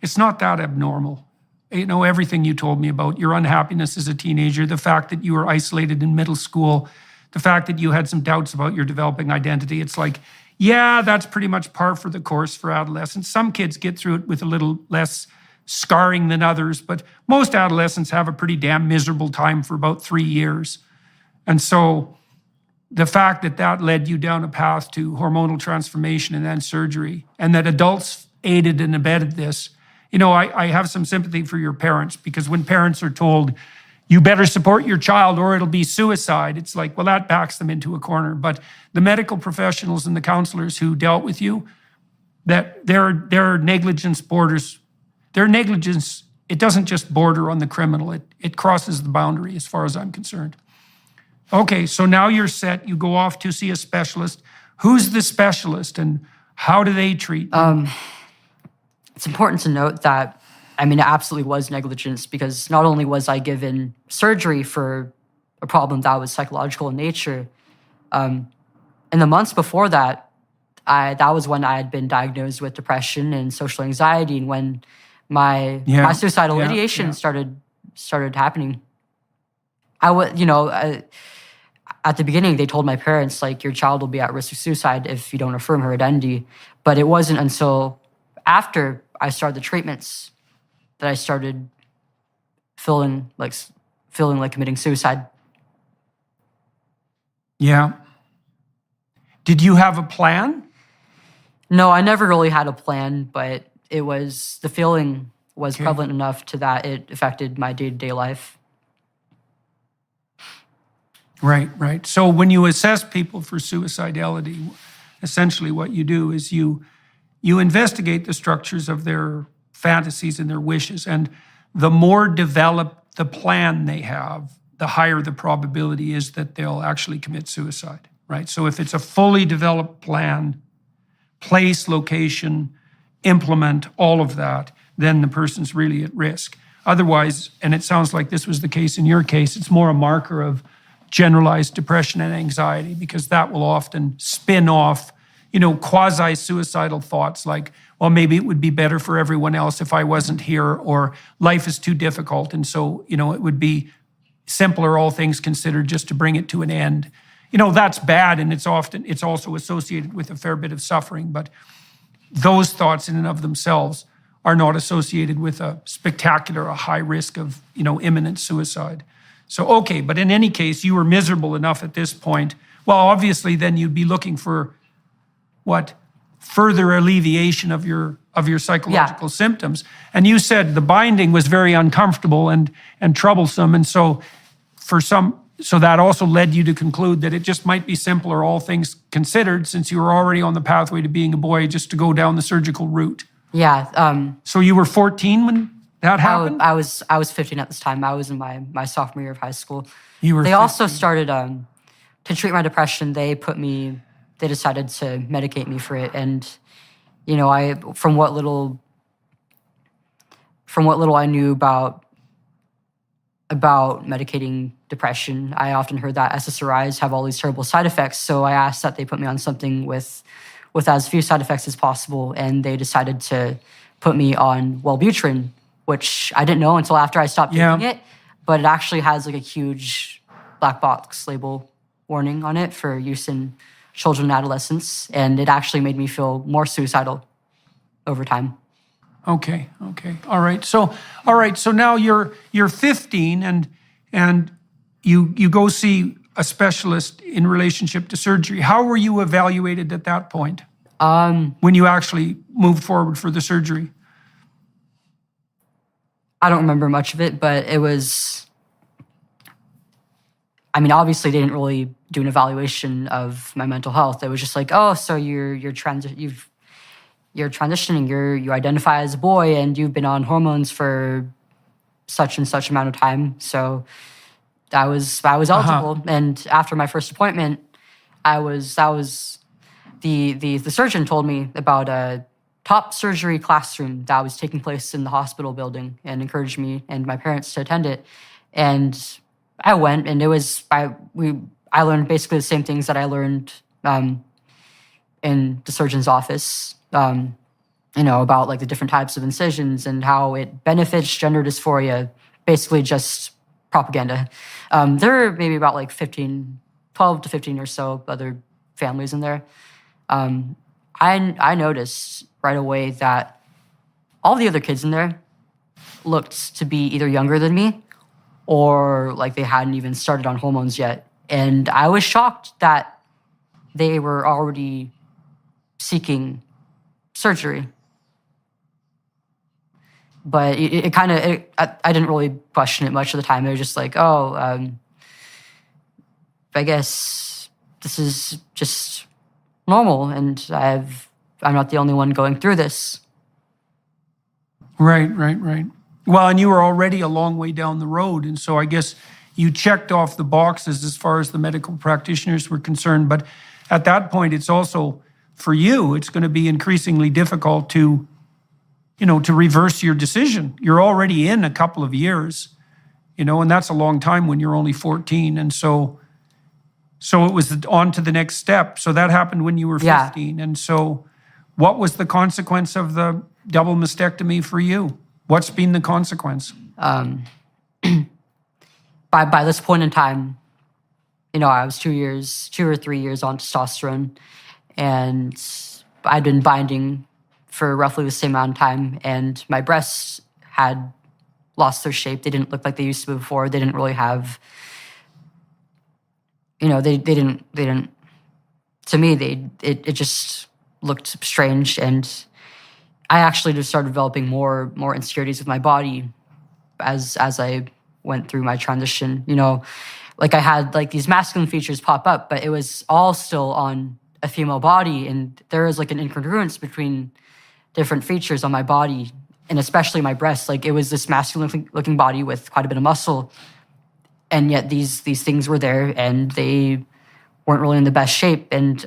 it's not that abnormal. You know, everything you told me about your unhappiness as a teenager, the fact that you were isolated in middle school, the fact that you had some doubts about your developing identity. It's like, yeah, that's pretty much par for the course for adolescents. Some kids get through it with a little less scarring than others, but most adolescents have a pretty damn miserable time for about 3 years. And so the fact that led you down a path to hormonal transformation and then surgery, and that adults aided and abetted this, you know, I have some sympathy for your parents, because when parents are told, you better support your child or it'll be suicide, it's like, well, that backs them into a corner. But the medical professionals and the counselors who dealt with you, that their negligence borders, their negligence, it doesn't just border on the criminal, it crosses the boundary as far as I'm concerned. Okay, so now you're set, you go off to see a specialist. Who's the specialist and how do they treat you? It's important to note that, I mean, it absolutely was negligence, because not only was I given surgery for a problem that was psychological in nature, in the months before that, that was when I had been diagnosed with depression and social anxiety, and when my suicidal ideation started happening. I would, you know, at the beginning, they told my parents, like, your child will be at risk of suicide if you don't affirm her identity. But it wasn't until after I started the treatments that I started feeling like committing suicide. Yeah. Did you have a plan? No, I never really had a plan, but the feeling was prevalent enough to that it affected my day-to-day life. Right. So when you assess people for suicidality, essentially what you do is you investigate the structures of their fantasies and their wishes. And the more developed the plan they have, the higher the probability is that they'll actually commit suicide, right? So if it's a fully developed plan, place, location, implement, all of that, then the person's really at risk. Otherwise, and it sounds like this was the case in your case, it's more a marker of generalized depression and anxiety, because that will often spin off, you know, quasi-suicidal thoughts like, well, maybe it would be better for everyone else if I wasn't here, or life is too difficult, and so, you know, it would be simpler, all things considered, just to bring it to an end. You know, that's bad, and it's also associated with a fair bit of suffering, but those thoughts in and of themselves are not associated with a high risk of, you know, imminent suicide. So, okay, but in any case, you were miserable enough at this point. Well, obviously, then you'd be looking for, further alleviation of your psychological symptoms. And you said the binding was very uncomfortable and troublesome, and so that also led you to conclude that it just might be simpler, all things considered, since you were already on the pathway to being a boy, just to go down the surgical route. Yeah. So you were 14 when that happened? I was 15 at this time. I was in my sophomore year of high school. You were They 15. also started to treat my depression. They decided to medicate me for it, and from what little I knew about medicating depression, I often heard that SSRIs have all these terrible side effects. So I asked that they put me on something with as few side effects as possible, and they decided to put me on Wellbutrin, which I didn't know until after I stopped taking it. But it actually has like a huge black box label warning on it for use in children and adolescents, and it actually made me feel more suicidal over time. Okay. All right. So now you're 15 and you go see a specialist in relationship to surgery. How were you evaluated at that point? When you actually moved forward for the surgery? I don't remember much of it, but it was, obviously they didn't really do an evaluation of my mental health. It was just like, oh, so you're transitioning, you identify as a boy and you've been on hormones for such and such amount of time. So I was eligible. And after my first appointment, the surgeon told me about a top surgery classroom that was taking place in the hospital building and encouraged me and my parents to attend it. And I went, and I learned basically the same things that I learned in the surgeon's office, about like the different types of incisions and how it benefits gender dysphoria, basically just propaganda. There are maybe about like 12 to 15 or so other families in there. I noticed right away that all the other kids in there looked to be either younger than me or like they hadn't even started on hormones yet. And I was shocked that they were already seeking surgery. But I didn't really question it much of the time. It was just like, I guess this is just normal, and I'm not the only one going through this. Right. Well, and you were already a long way down the road, and so I guess you checked off the boxes as far as the medical practitioners were concerned. But at that point, it's also, for you, it's going to be increasingly difficult to reverse your decision. You're already in a couple of years, and that's a long time when you're only 14. And so it was on to the next step. So that happened when you were 15. Yeah. And so what was the consequence of the double mastectomy for you? What's been the consequence? By this point in time, I was 2 or 3 years on testosterone, and I'd been binding for roughly the same amount of time, and my breasts had lost their shape. They didn't look like they used to before. They didn't really have, they didn't, to me, it just looked strange. And I actually just started developing more insecurities with my body as I went through my transition. Like I had like these masculine features pop up, but it was all still on a female body. And there is like an incongruence between different features on my body, and especially my breasts. Like it was this masculine looking body with quite a bit of muscle, and yet these things were there and they weren't really in the best shape. And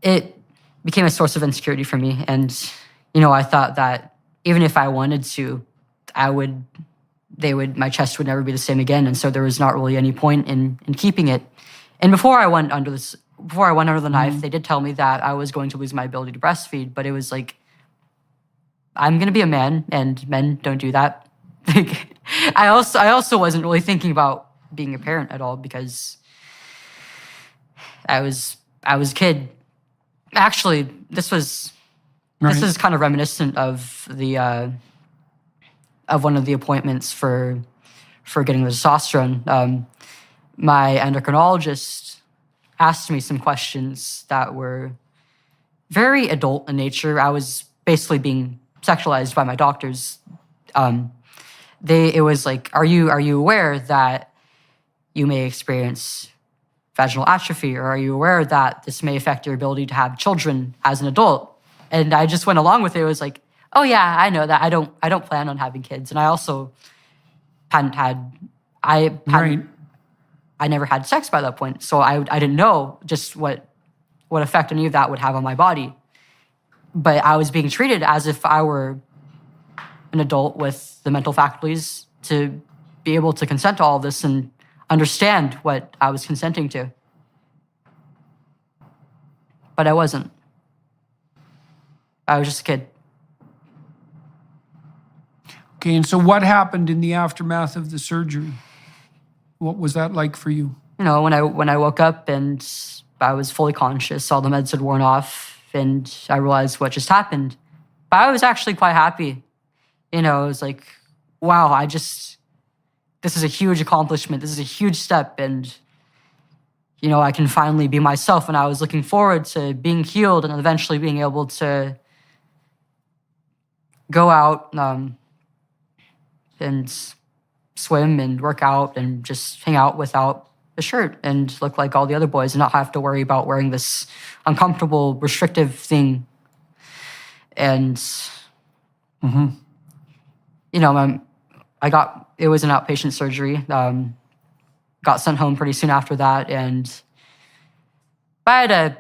it became a source of insecurity for me. And, I thought that even if I wanted to, my chest would never be the same again. And so there was not really any point in keeping it. And before I went under the knife, they did tell me that I was going to lose my ability to breastfeed, but it was like, I'm going to be a man, and men don't do that. I also wasn't really thinking about being a parent at all, because I was a kid. Actually, this is kind of reminiscent of the of one of the appointments for getting the testosterone. My endocrinologist asked me some questions that were very adult in nature. I was basically being sexualized by my doctors. It was like, are you aware that you may experience vaginal atrophy, or are you aware that this may affect your ability to have children as an adult? And I just went along with it. It was like, oh yeah, I know that. I don't plan on having kids, and I also Right. I never had sex by that point, so I didn't know just what effect any of that would have on my body. But I was being treated as if I were an adult with the mental faculties to be able to consent to all this and understand what I was consenting to. But I wasn't. I was just a kid. Okay, and so what happened in the aftermath of the surgery? What was that like for you? You know, when I woke up and I was fully conscious, all the meds had worn off, and I realized what just happened. But I was actually quite happy. You know, it was like, wow, this is a huge accomplishment. This is a huge step, and you know, I can finally be myself. And I was looking forward to being healed and eventually being able to go out and swim and work out and just hang out without a shirt and look like all the other boys and not have to worry about wearing this uncomfortable, restrictive thing. And, you know, it was an outpatient surgery. Got sent home pretty soon after that. And I had a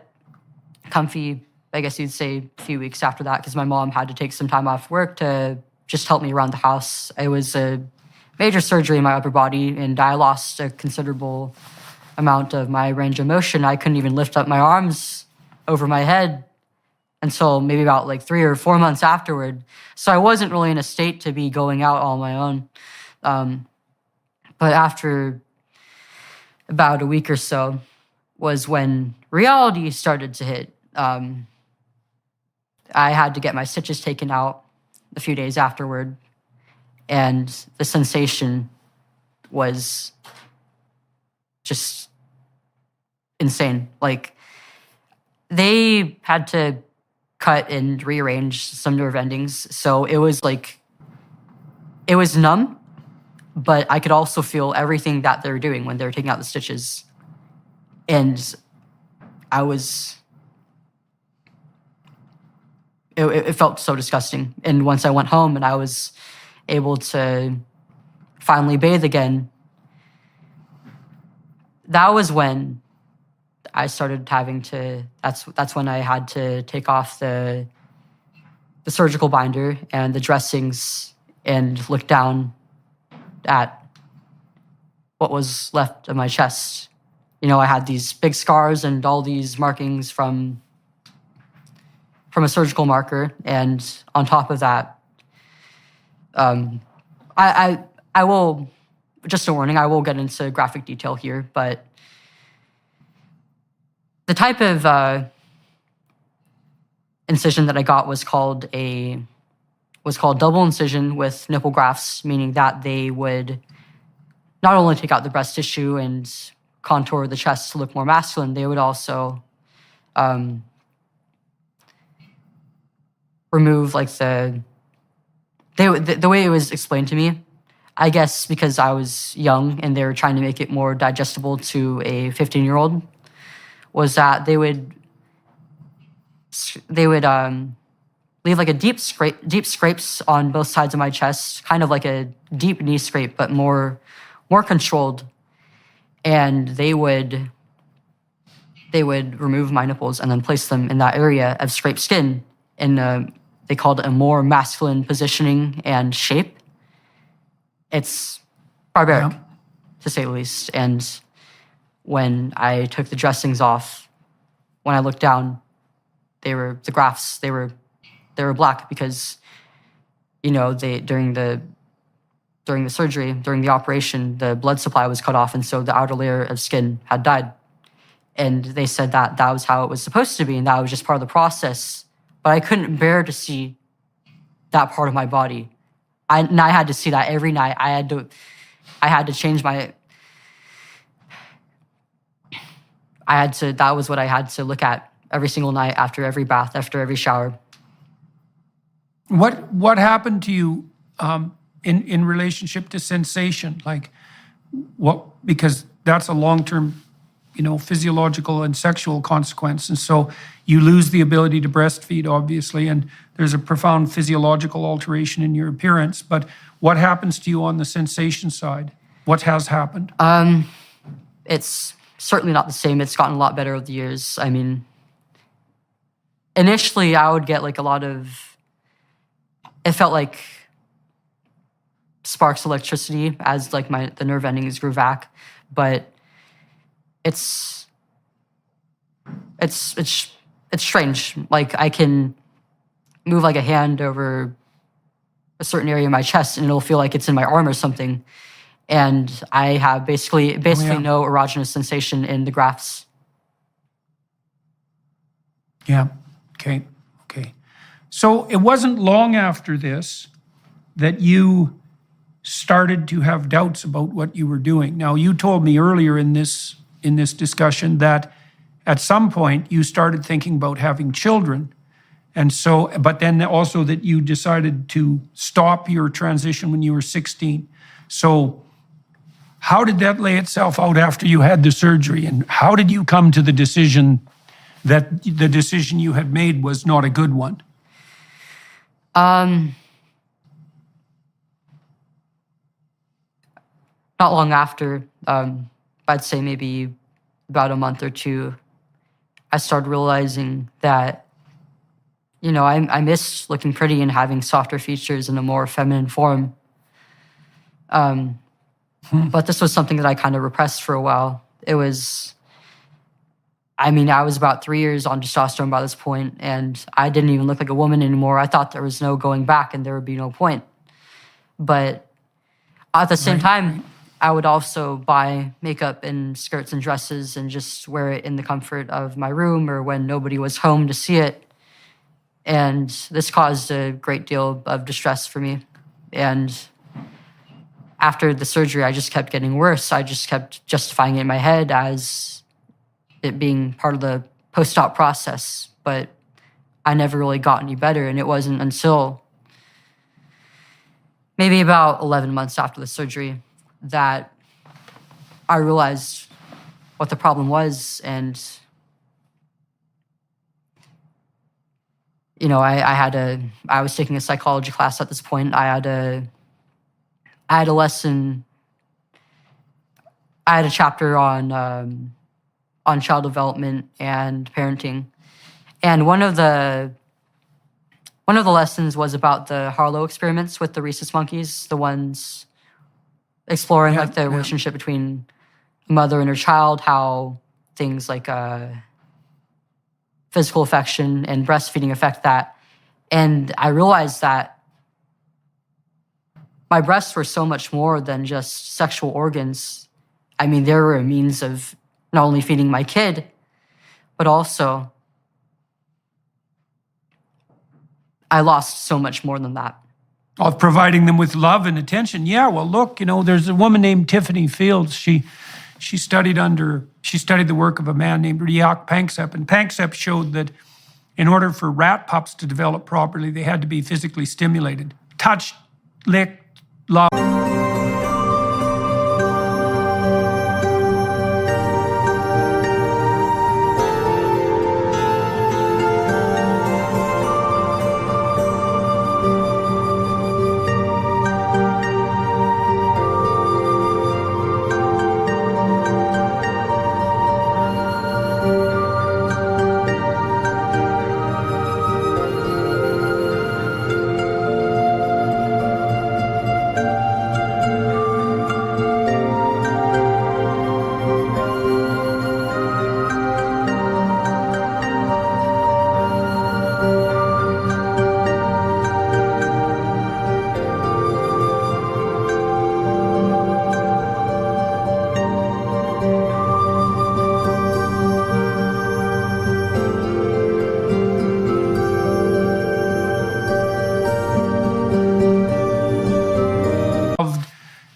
comfy, I guess you'd say, few weeks after that, because my mom had to take some time off work to just help me around the house. It was a major surgery in my upper body, and I lost a considerable amount of my range of motion. I couldn't even lift up my arms over my head until maybe about like 3 or 4 months afterward. So I wasn't really in a state to be going out on my own. But after about a week or so was when reality started to hit. I had to get my stitches taken out a few days afterward, and the sensation was just insane. Like, they had to cut and rearrange some nerve endings, so it was numb, but I could also feel everything that they were doing when they were taking out the stitches. And it felt so disgusting. And once I went home and I was able to finally bathe again, that was when I started having to, that's when I had to take off the surgical binder and the dressings and look down at what was left of my chest. You know, I had these big scars and all these markings from a surgical marker, and on top of that, I will, just a warning, I will get into graphic detail here, but the type of incision that I got was called double incision with nipple grafts, meaning that they would not only take out the breast tissue and contour the chest to look more masculine, they would also remove like the way it was explained to me, I guess because I was young and they were trying to make it more digestible to a 15-year-old, was that they would leave like a deep scrapes on both sides of my chest, kind of like a deep knee scrape, but more controlled. And they would remove my nipples and then place them in that area of scraped skin in they called it a more masculine positioning and shape. It's barbaric, to say the least. And when I took the dressings off, when I looked down, the grafts were black because, you know, during the surgery, during the operation, the blood supply was cut off, and so the outer layer of skin had died. And they said that was how it was supposed to be, and that was just part of the process. But I couldn't bear to see that part of my body. I had to see that every night. I had to change my... that was what I had to look at every single night, after every bath, after every shower. What happened to you in relationship to sensation? Like, because that's a long-term, physiological and sexual consequence. And so you lose the ability to breastfeed, obviously, and there's a profound physiological alteration in your appearance. But what happens to you on the sensation side? What has happened? It's certainly not the same. It's gotten a lot better over the years. I mean, initially I would get like a lot of, it felt like sparks of electricity as like the nerve endings grew back, but it's strange. Like I can move like a hand over a certain area of my chest and it'll feel like it's in my arm or something. And I have basically no erogenous sensation in the grafts. Yeah. Okay. So it wasn't long after this that you started to have doubts about what you were doing. Now, you told me earlier in this discussion that at some point you started thinking about having children. And so, but then also that you decided to stop your transition when you were 16. So how did that lay itself out after you had the surgery? And how did you come to the decision that the decision you had made was not a good one? Not long after, I'd say maybe about a month or two, I started realizing that, I miss looking pretty and having softer features in a more feminine form. But this was something that I kind of repressed for a while. I was about 3 years on testosterone by this point, and I didn't even look like a woman anymore. I thought there was no going back and there would be no point. But at the same time, I would also buy makeup and skirts and dresses and just wear it in the comfort of my room or when nobody was home to see it. And this caused a great deal of distress for me. And after the surgery, I just kept getting worse. I just kept justifying it in my head as it being part of the post-op process, but I never really got any better. And it wasn't until maybe about 11 months after the surgery that I realized what the problem was. And, I was taking a psychology class at this point. I had a lesson, I had a chapter on child development and parenting. And one of the lessons was about the Harlow experiments with the rhesus monkeys, the ones exploring the relationship between a mother and her child, how things like physical affection and breastfeeding affect that. And I realized that my breasts were so much more than just sexual organs. I mean, they were a means of not only feeding my kid, but also I lost so much more than that. Of providing them with love and attention. Yeah, well, look, there's a woman named Tiffany Fields. She studied the work of a man named Riak Panksepp, and Panksepp showed that in order for rat pups to develop properly, they had to be physically stimulated. Touched, licked, loved.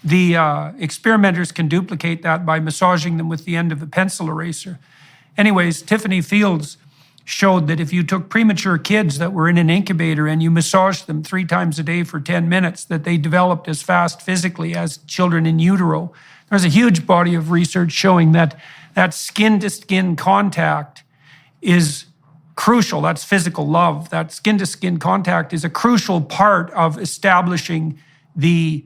The experimenters can duplicate that by massaging them with the end of a pencil eraser. Anyways, Tiffany Fields showed that if you took premature kids that were in an incubator and you massaged them 3 times a day for 10 minutes, that they developed as fast physically as children in utero. There's a huge body of research showing that skin-to-skin contact is crucial. That's physical love. That skin-to-skin contact is a crucial part of establishing the,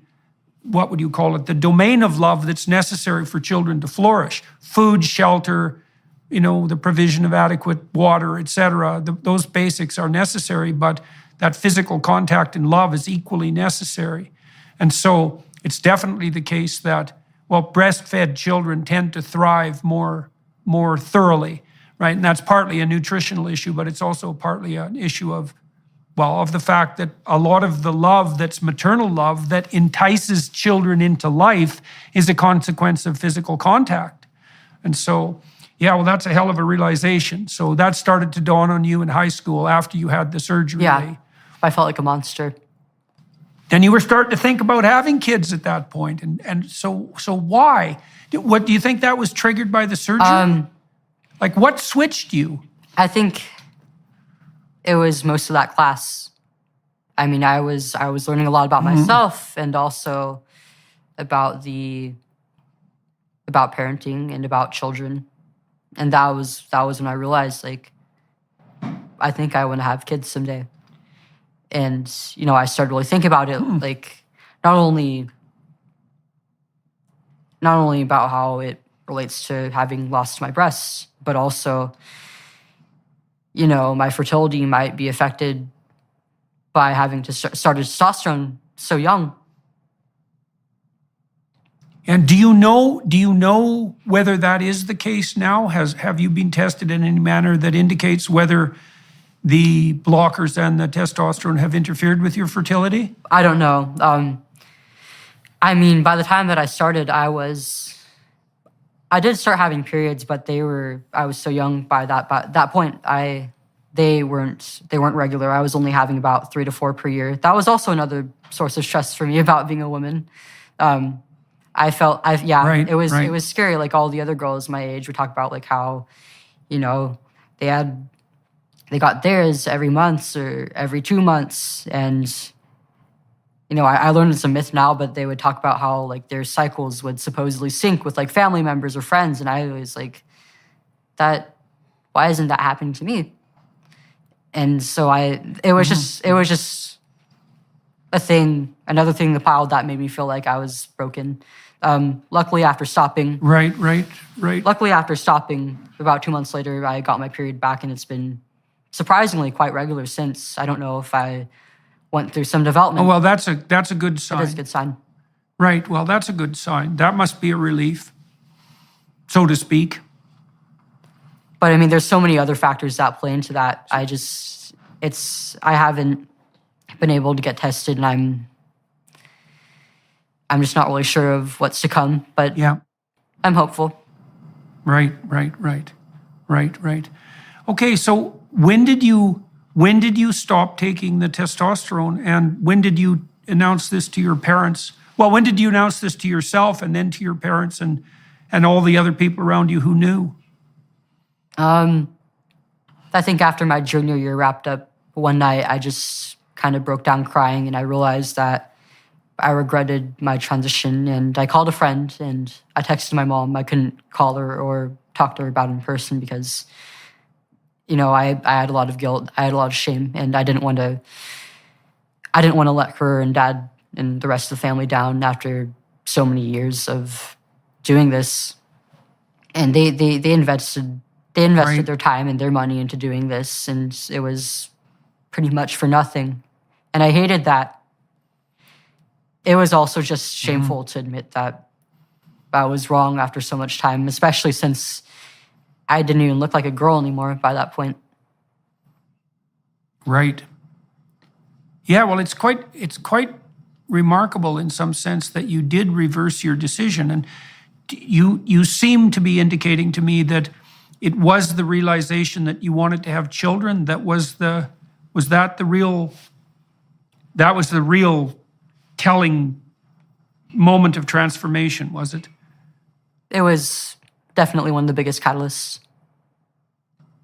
what would you call it, the domain of love that's necessary for children to flourish. Food, shelter, the provision of adequate water, etc. Those basics are necessary, but that physical contact and love is equally necessary. And so it's definitely the case that, breastfed children tend to thrive more thoroughly, right? And that's partly a nutritional issue, but it's also partly an issue of the fact that a lot of the love that's maternal love that entices children into life is a consequence of physical contact. And so, that's a hell of a realization. So that started to dawn on you in high school after you had the surgery. Yeah, I felt like a monster. Then you were starting to think about having kids at that point. And so why? What do you think that was triggered by the surgery? Like what switched you? I think it was most of that class. I mean, I was learning a lot about myself and also about parenting and about children. And that was when I realized, like, I think I want to have kids someday. And, I started really thinking about it, like, not only about how it relates to having lost my breasts, but also, my fertility might be affected by having to start testosterone so young. And do you know whether that is the case now? Have you been tested in any manner that indicates whether the blockers and the testosterone have interfered with your fertility? I don't know. I mean, by the time that I started, I did start having periods, but I was so young by that point. They weren't regular. I was only having about 3 to 4 per year. That was also another source of stress for me about being a woman. Right, it was scary. Like all the other girls my age would talk about, like how, they got theirs every month or every 2 months. And, I learned it's a myth now, but they would talk about how like their cycles would supposedly sync with like family members or friends. And I was like, why isn't that happening to me? And so it was just another thing that piled that made me feel like I was broken. Luckily, after stopping. Right. Luckily, after stopping, about 2 months later, I got my period back, and it's been surprisingly quite regular since. I don't know if I went through some development. Oh, well, that's a good sign. It is a good sign. Right. Well, that's a good sign. That must be a relief, so to speak. But I mean, there's so many other factors that play into that. I haven't been able to get tested, and I'm just not really sure of what's to come, but yeah, I'm hopeful. Right. Okay, so when did you stop taking the testosterone, and when did you announce this to your parents? Well, when did you announce this to yourself and then to your parents and all the other people around you who knew? I think after my junior year wrapped up, one night I just kind of broke down crying, and I realized that I regretted my transition, and I called a friend and I texted my mom. I couldn't call her or talk to her about it in person because, I had a lot of guilt. I had a lot of shame, and I didn't want to let her and dad and the rest of the family down after so many years of doing this. And they invested Right. their time and their money into doing this, and it was pretty much for nothing. And I hated that. It was also just shameful to admit that I was wrong after so much time, especially since I didn't even look like a girl anymore by that point. Right. Yeah, well, it's quite remarkable in some sense that you did reverse your decision, and you seem to be indicating to me that it was the realization that you wanted to have children that was the real telling moment of transformation, was it? It was definitely one of the biggest catalysts.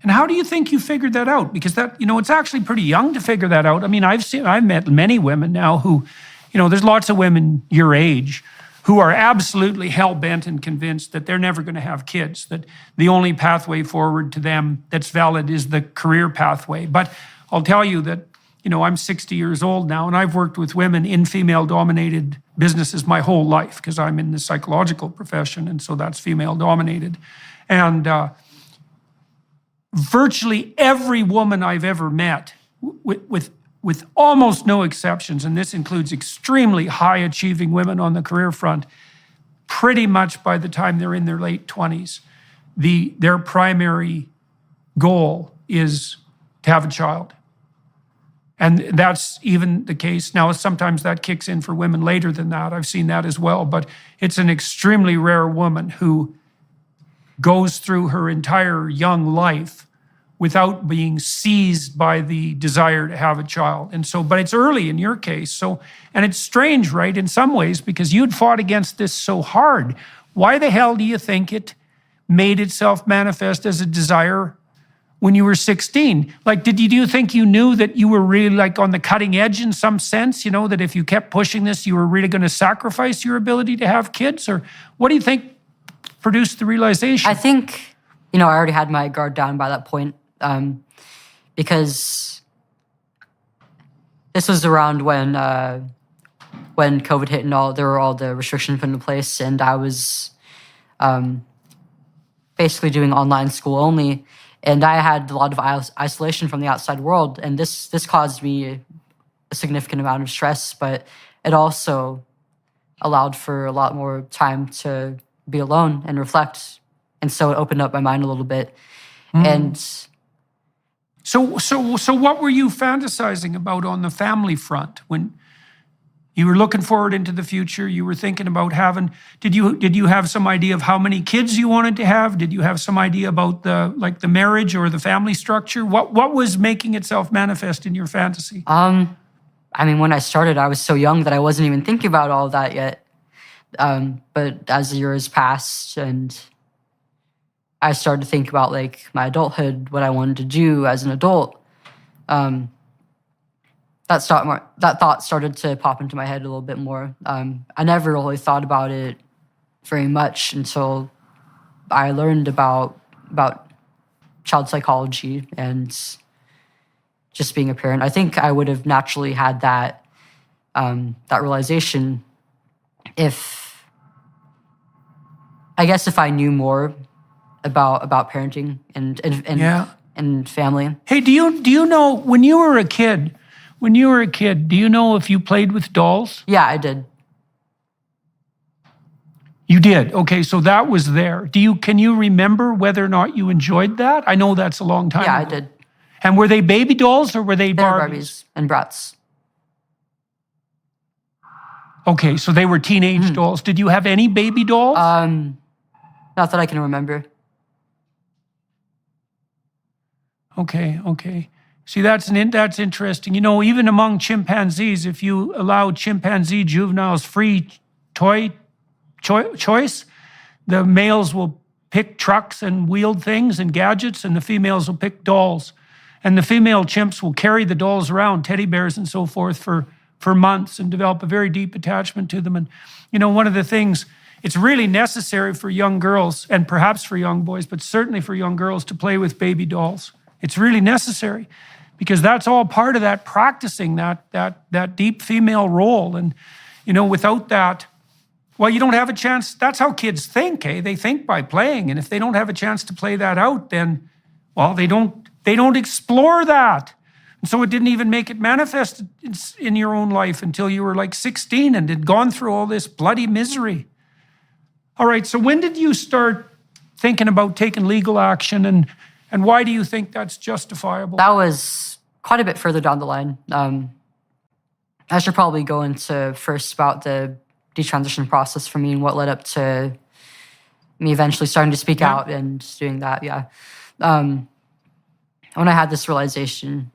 And how do you think you figured that out? Because that, it's actually pretty young to figure that out. I mean, I've met many women now who, there's lots of women your age who are absolutely hell-bent and convinced that they're never going to have kids, that the only pathway forward to them that's valid is the career pathway. But I'll tell you that, I'm 60 years old now, and I've worked with women in female-dominated businesses my whole life because I'm in the psychological profession, and so that's female-dominated. And virtually every woman I've ever met, with almost no exceptions, and this includes extremely high-achieving women on the career front, pretty much by the time they're in their late 20s, their primary goal is to have a child. And that's even the case. Now, sometimes that kicks in for women later than that. I've seen that as well. But it's an extremely rare woman who goes through her entire young life without being seized by the desire to have a child. And so, but it's early in your case. So, and it's strange, right, in some ways, because you'd fought against this so hard. Why the hell do you think it made itself manifest as a desire when you were 16? Like, do you think you knew that you were really like on the cutting edge in some sense, that if you kept pushing this, you were really going to sacrifice your ability to have kids? Or what do you think produced the realization? I think, I already had my guard down by that point, because this was around when COVID hit and there were all the restrictions put into place, and I was basically doing online school only. And I had a lot of isolation from the outside world, and this caused me a significant amount of stress, but it also allowed for a lot more time to be alone and reflect. And so it opened up my mind a little bit. And So what were you fantasizing about on the family front when you were looking forward into the future? You were thinking about having, did you have some idea of how many kids you wanted to have? Did you have some idea about the marriage or the family structure? What was making itself manifest in your fantasy? I mean, when I started, I was so young that I wasn't even thinking about all that yet. But as the years passed and I started to think about like my adulthood, what I wanted to do as an adult, that thought started to pop into my head a little bit more. I never really thought about it very much until I learned about child psychology and just being a parent. I think I would have naturally had that realization if I knew more about parenting and family. Hey, do you know when you were a kid? Do you know if you played with dolls? Yeah, I did. You did. Okay, so that was there. Can you remember whether or not you enjoyed that? I know that's a long time ago. I did. And were they baby dolls or were they Barbies? They were Barbies and Bratz. Okay, so they were teenage dolls. Did you have any baby dolls? Not that I can remember. Okay. See, that's interesting. Even among chimpanzees, if you allow chimpanzee juveniles free choice, the males will pick trucks and wheeled things and gadgets, and the females will pick dolls. And the female chimps will carry the dolls around, teddy bears and so forth, for months and develop a very deep attachment to them. And, one of the things, it's really necessary for young girls, and perhaps for young boys, but certainly for young girls, to play with baby dolls. It's really necessary because that's all part of that practicing that deep female role. And, without that, well, you don't have a chance. That's how kids think, eh? They think by playing. And if they don't have a chance to play that out, then, well, they don't explore that. And so it didn't even make it manifest in your own life until you were like 16 and had gone through all this bloody misery. All right, so when did you start thinking about taking legal action, and why do you think that's justifiable? That was quite a bit further down the line. I should probably go into first about the detransition process for me and what led up to me eventually starting to speak out and doing that, When I had this realization,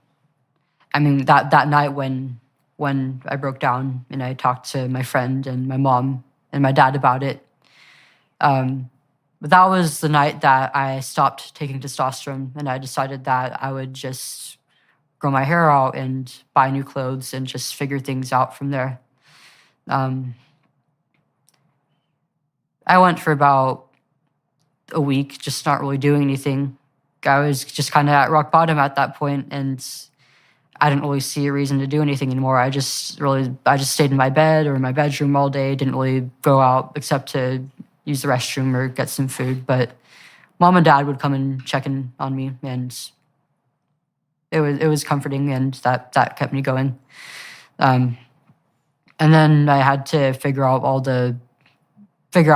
I mean, that night when I broke down and I talked to my friend and my mom and my dad about it, that was the night that I stopped taking testosterone, and I decided that I would just grow my hair out and buy new clothes and just figure things out from there. I went for about a week, just not really doing anything. I was just kind of at rock bottom at that point, and I didn't really see a reason to do anything anymore. I just stayed in my bed or in my bedroom all day, didn't really go out except to use the restroom or get some food. But Mom and Dad would come and check in on me, and it was comforting, and that kept me going. And then I had to figure out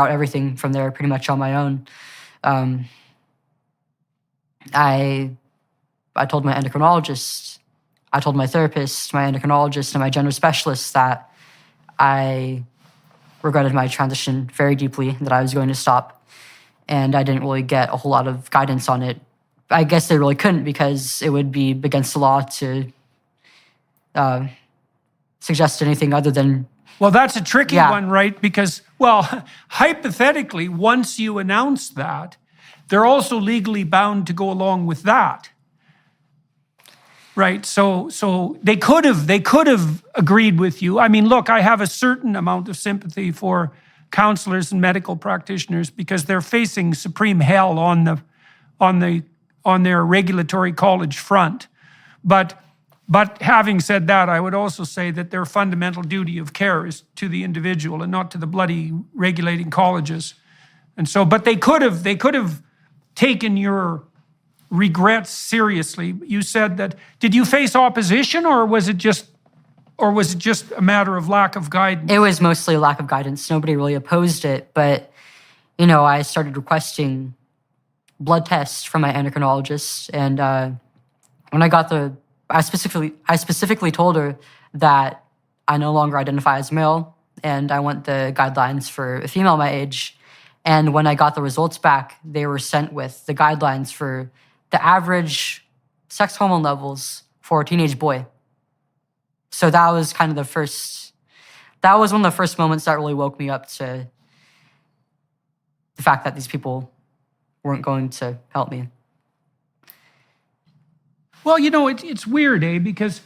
everything from there pretty much on my own. I told my endocrinologist, I told my therapist, my endocrinologist, and my gender specialist that I regretted my transition very deeply, that I was going to stop. And I didn't really get a whole lot of guidance on it. I guess they really couldn't, because it would be against the law to suggest anything other than... Well, that's a tricky Yeah. one, right? Because, well, hypothetically, once you announce that, they're also legally bound to go along with that. Right, so they could have agreed with you. I mean, look, I have a certain amount of sympathy for counselors and medical practitioners, because they're facing supreme hell on their regulatory college front. But having said that, I would also say that their fundamental duty of care is to the individual and not to the bloody regulating colleges. And so, but they could have taken your regrets seriously. You said that, did you face opposition, or was it just a matter of lack of guidance? It was mostly a lack of guidance. Nobody really opposed it, but, I started requesting blood tests from my endocrinologist, and when I got I specifically told her that I no longer identify as male, and I want the guidelines for a female my age. And when I got the results back, they were sent with the guidelines for the average sex hormone levels for a teenage boy. So that was kind of that was one of the first moments that really woke me up to the fact that these people weren't going to help me. Well, it's weird, because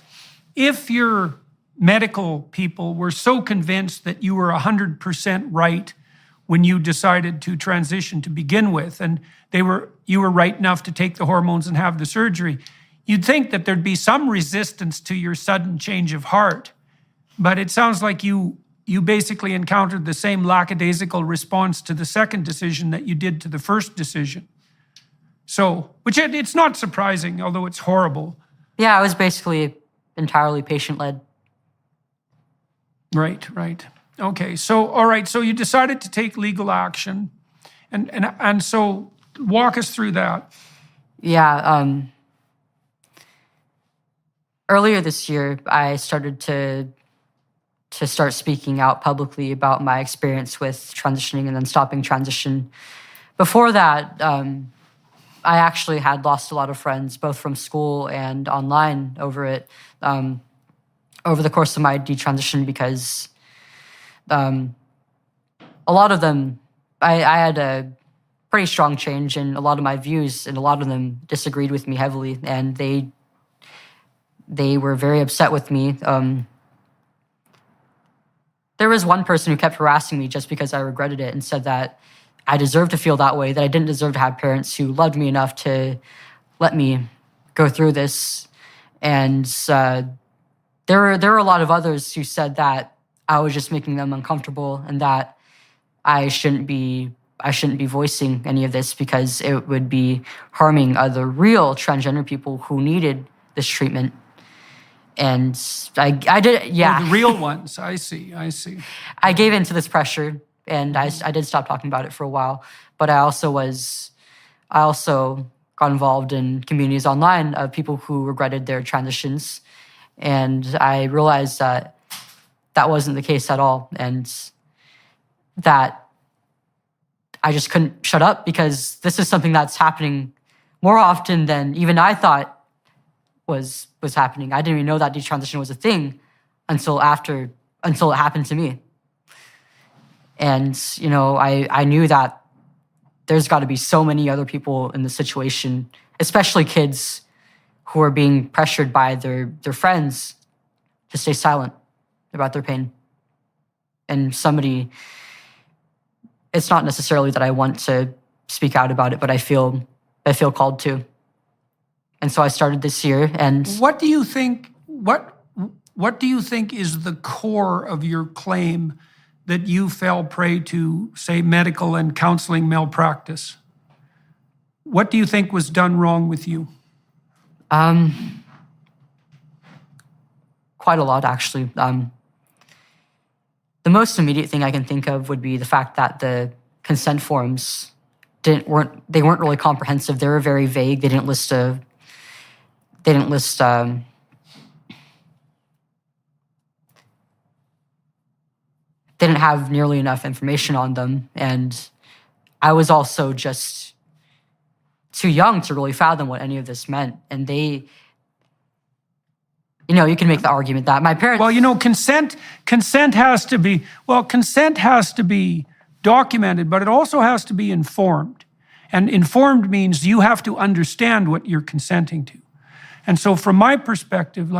if your medical people were so convinced that you were 100% right when you decided to transition to begin with, and you were right enough to take the hormones and have the surgery, you'd think that there'd be some resistance to your sudden change of heart. But it sounds like you basically encountered the same lackadaisical response to the second decision that you did to the first decision. So, which it's not surprising, although it's horrible. Yeah, I was basically entirely patient-led. Right. Okay, so, all right, so you decided to take legal action. And so walk us through that. Yeah, earlier this year, I started to start speaking out publicly about my experience with transitioning and then stopping transition. Before that, I actually had lost a lot of friends, both from school and online over it, over the course of my detransition, because a lot of them, I had a pretty strong change in a lot of my views, and a lot of them disagreed with me heavily, and they were very upset with me. There was one person who kept harassing me just because I regretted it and said that I deserved to feel that way, that I didn't deserve to have parents who loved me enough to let me go through this. And there were a lot of others who said that I was just making them uncomfortable, and that I shouldn't be voicing any of this because it would be harming other real transgender people who needed this treatment. And I did, yeah. Oh, the real ones, I see. I gave in to this pressure, and I did stop talking about it for a while. But I also got involved in communities online of people who regretted their transitions. And I realized that wasn't the case at all, and that I just couldn't shut up, because this is something that's happening more often than even I thought was happening. I didn't even know that detransition was a thing until it happened to me. And, I knew that there's got to be so many other people in the situation, especially kids who are being pressured by their friends to stay silent about their pain. And somebody, it's not necessarily that I want to speak out about it, but I feel called to. And so I started this year. And What do you think? What do you think is the core of your claim that you fell prey to, say, medical and counseling malpractice? What do you think was done wrong with you? quite a lot, actually. The most immediate thing I can think of would be the fact that the consent forms weren't really comprehensive. They were very vague. They didn't list they didn't have nearly enough information on them. And I was also just too young to really fathom what any of this meant. And they, you can make the argument that my parents... Well, consent has to be documented, but it also has to be informed. And informed means you have to understand what you're consenting to. And so from my perspective,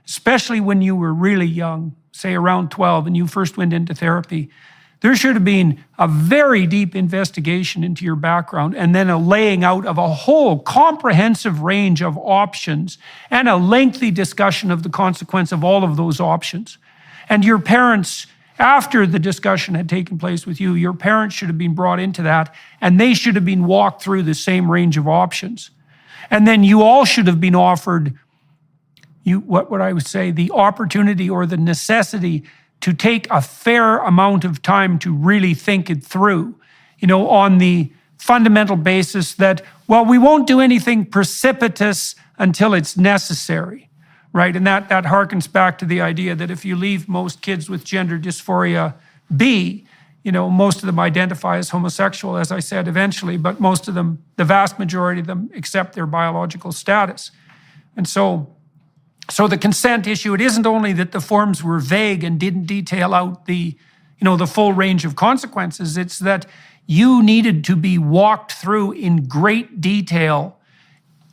especially when you were really young, say around 12, and you first went into therapy, there should have been a very deep investigation into your background and then a laying out of a whole comprehensive range of options and a lengthy discussion of the consequence of all of those options. And your parents, after the discussion had taken place with you, your parents should have been brought into that, and they should have been walked through the same range of options. And then you all should have been offered, what would I would say, the opportunity or the necessity to take a fair amount of time to really think it through, on the fundamental basis that, we won't do anything precipitous until it's necessary, right? And that harkens back to the idea that if you leave most kids with gender dysphoria be, most of them identify as homosexual, as I said, eventually, but most of them, the vast majority of them, accept their biological status. And so the consent issue, it isn't only that the forms were vague and didn't detail out the full range of consequences, it's that you needed to be walked through in great detail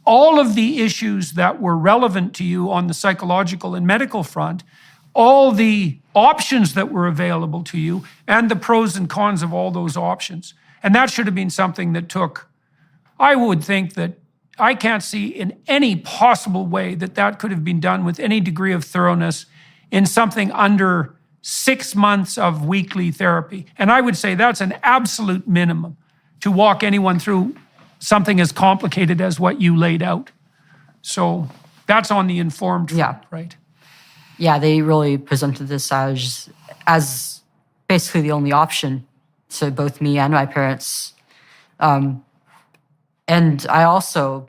all of the issues that were relevant to you on the psychological and medical front, all the options that were available to you, and the pros and cons of all those options. And that should have been something that took, I would think that I can't see in any possible way that could have been done with any degree of thoroughness in something under 6 months of weekly therapy. And I would say that's an absolute minimum to walk anyone through something as complicated as what you laid out. So that's on the informed front, right? Yeah, they really presented this as basically the only option to both me and my parents. And I also,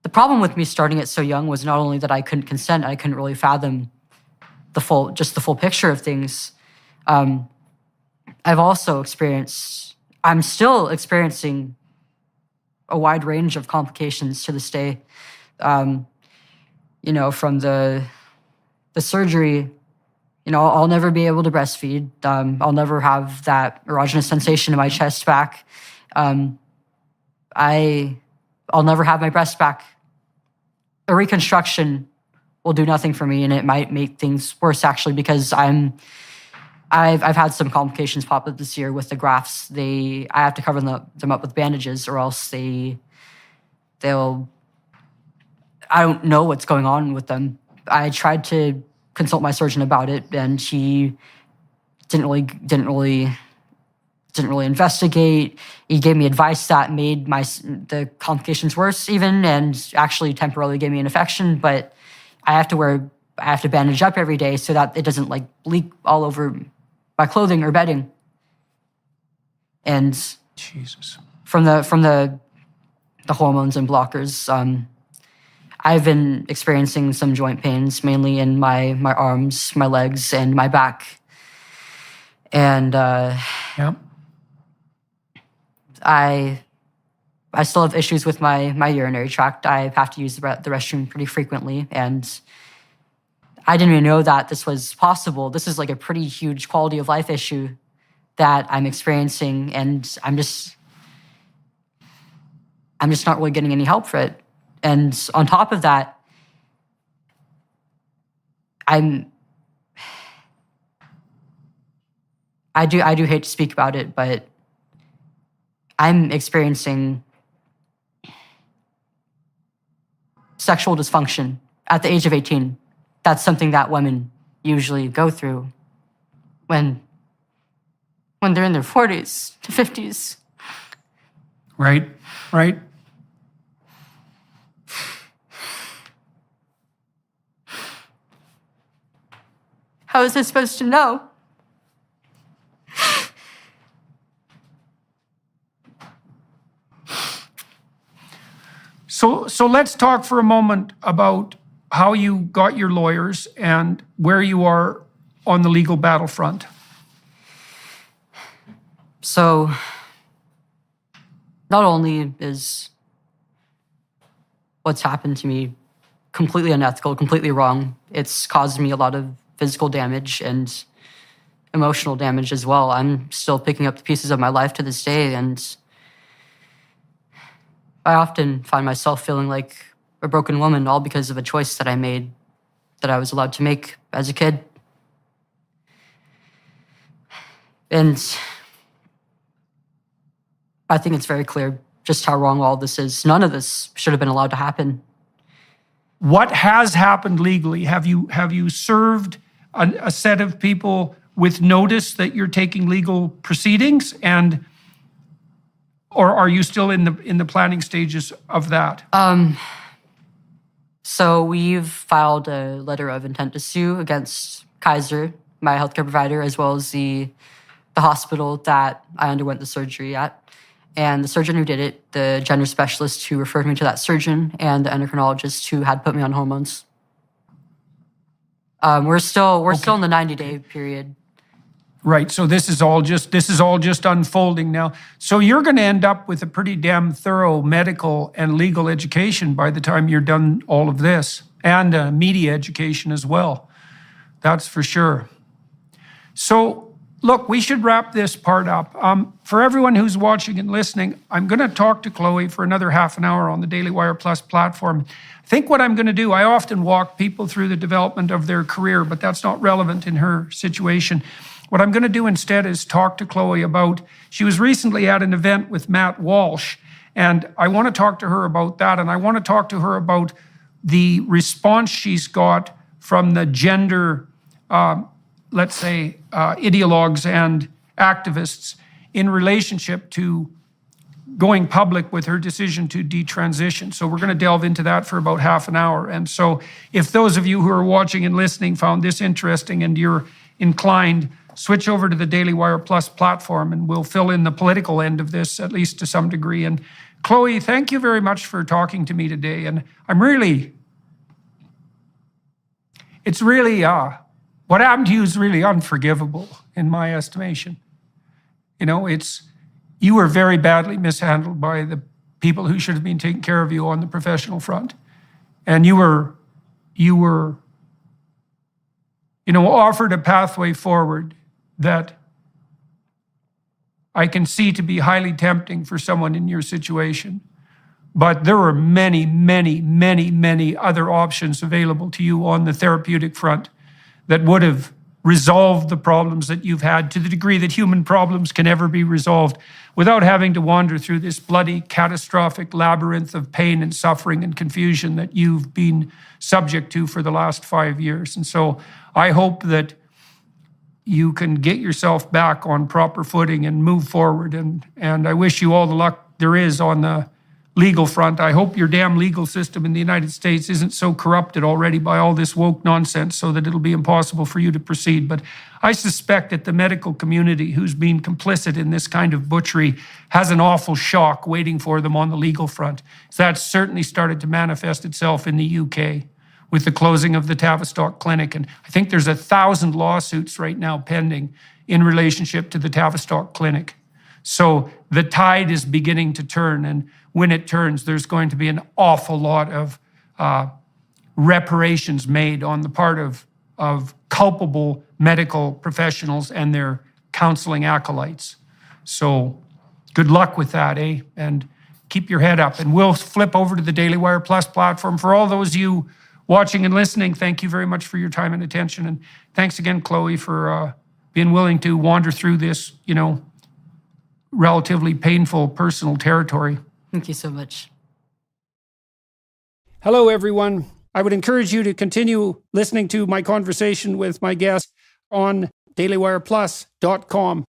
the problem with me starting it so young was not only that I couldn't consent, I couldn't really fathom the full picture of things. I've also I'm still experiencing a wide range of complications to this day. From the surgery, I'll never be able to breastfeed. I'll never have that erogenous sensation in my chest back. I'll never have my breast back. A reconstruction will do nothing for me, and it might make things worse actually, because I've had some complications pop up this year with the grafts. I have to cover them up with bandages, or else they'll. I don't know what's going on with them. I tried to consult my surgeon about it, and he didn't really investigate. He gave me advice that made the complications worse even, and actually temporarily gave me an infection. But I have to bandage up every day so that it doesn't leak all over my clothing or bedding. And Jesus, from the hormones and blockers, I've been experiencing some joint pains, mainly in my arms, my legs, and my back. And I still have issues with my urinary tract. I have to use the restroom pretty frequently, and I didn't even know that this was possible. This is a pretty huge quality of life issue that I'm experiencing, and I'm just not really getting any help for it. And on top of that, I do hate to speak about it, but I'm experiencing sexual dysfunction at the age of 18. That's something that women usually go through when they're in their 40s to 50s. Right, right. How was I supposed to know? So let's talk for a moment about how you got your lawyers and where you are on the legal battlefront. So, not only is what's happened to me completely unethical, completely wrong, it's caused me a lot of physical damage and emotional damage as well. I'm still picking up the pieces of my life to this day, and I often find myself feeling like a broken woman, all because of a choice that I made that I was allowed to make as a kid. And I think it's very clear just how wrong all this is. None of this should have been allowed to happen. What has happened legally? Have you served a set of people with notice that you're taking legal proceedings, or are you still in the planning stages of that? So we've filed a letter of intent to sue against Kaiser, my healthcare provider, as well as the hospital that I underwent the surgery at. And the surgeon who did it, the gender specialist who referred me to that surgeon, and the endocrinologist who had put me on hormones. We're still in the 90-day period. Right. So this is all just unfolding now. So you're going to end up with a pretty damn thorough medical and legal education by the time you're done all of this, and media education as well. That's for sure. So look, we should wrap this part up. For everyone who's watching and listening, I'm going to talk to Chloe for another half an hour on the Daily Wire Plus platform. I think what I'm going to do, I often walk people through the development of their career, but that's not relevant in her situation. What I'm going to do instead is talk to Chloe about, she was recently at an event with Matt Walsh, and I want to talk to her about that, and I want to talk to her about the response she's got from the gender, let's say, ideologues and activists in relationship to going public with her decision to detransition. So we're going to delve into that for about half an hour. And so if those of you who are watching and listening found this interesting and you're inclined, switch over to the Daily Wire Plus platform and we'll fill in the political end of this, at least to some degree. And Chloe, thank you very much for talking to me today. And it's really, what happened to you is really unforgivable in my estimation. You know, you were very badly mishandled by the people who should have been taking care of you on the professional front. And you were offered a pathway forward that I can see to be highly tempting for someone in your situation. But there were many, many, many, many other options available to you on the therapeutic front that would have resolved the problems that you've had to the degree that human problems can ever be resolved without having to wander through this bloody, catastrophic labyrinth of pain and suffering and confusion that you've been subject to for the last 5 years. And so I hope that you can get yourself back on proper footing and move forward. And I wish you all the luck there is on the legal front. I hope your damn legal system in the United States isn't so corrupted already by all this woke nonsense so that it'll be impossible for you to proceed. But I suspect that the medical community who's been complicit in this kind of butchery has an awful shock waiting for them on the legal front. That's certainly started to manifest itself in the UK with the closing of the Tavistock Clinic. And I think there's 1,000 lawsuits right now pending in relationship to the Tavistock Clinic. So the tide is beginning to turn, and when it turns, there's going to be an awful lot of reparations made on the part of culpable medical professionals and their counseling acolytes. So good luck with that, eh? And keep your head up. And we'll flip over to the Daily Wire Plus platform. For all those of you watching and listening, thank you very much for your time and attention. And thanks again, Chloe, for being willing to wander through this, relatively painful personal territory. Thank you so much. Hello, everyone. I would encourage you to continue listening to my conversation with my guest on dailywireplus.com.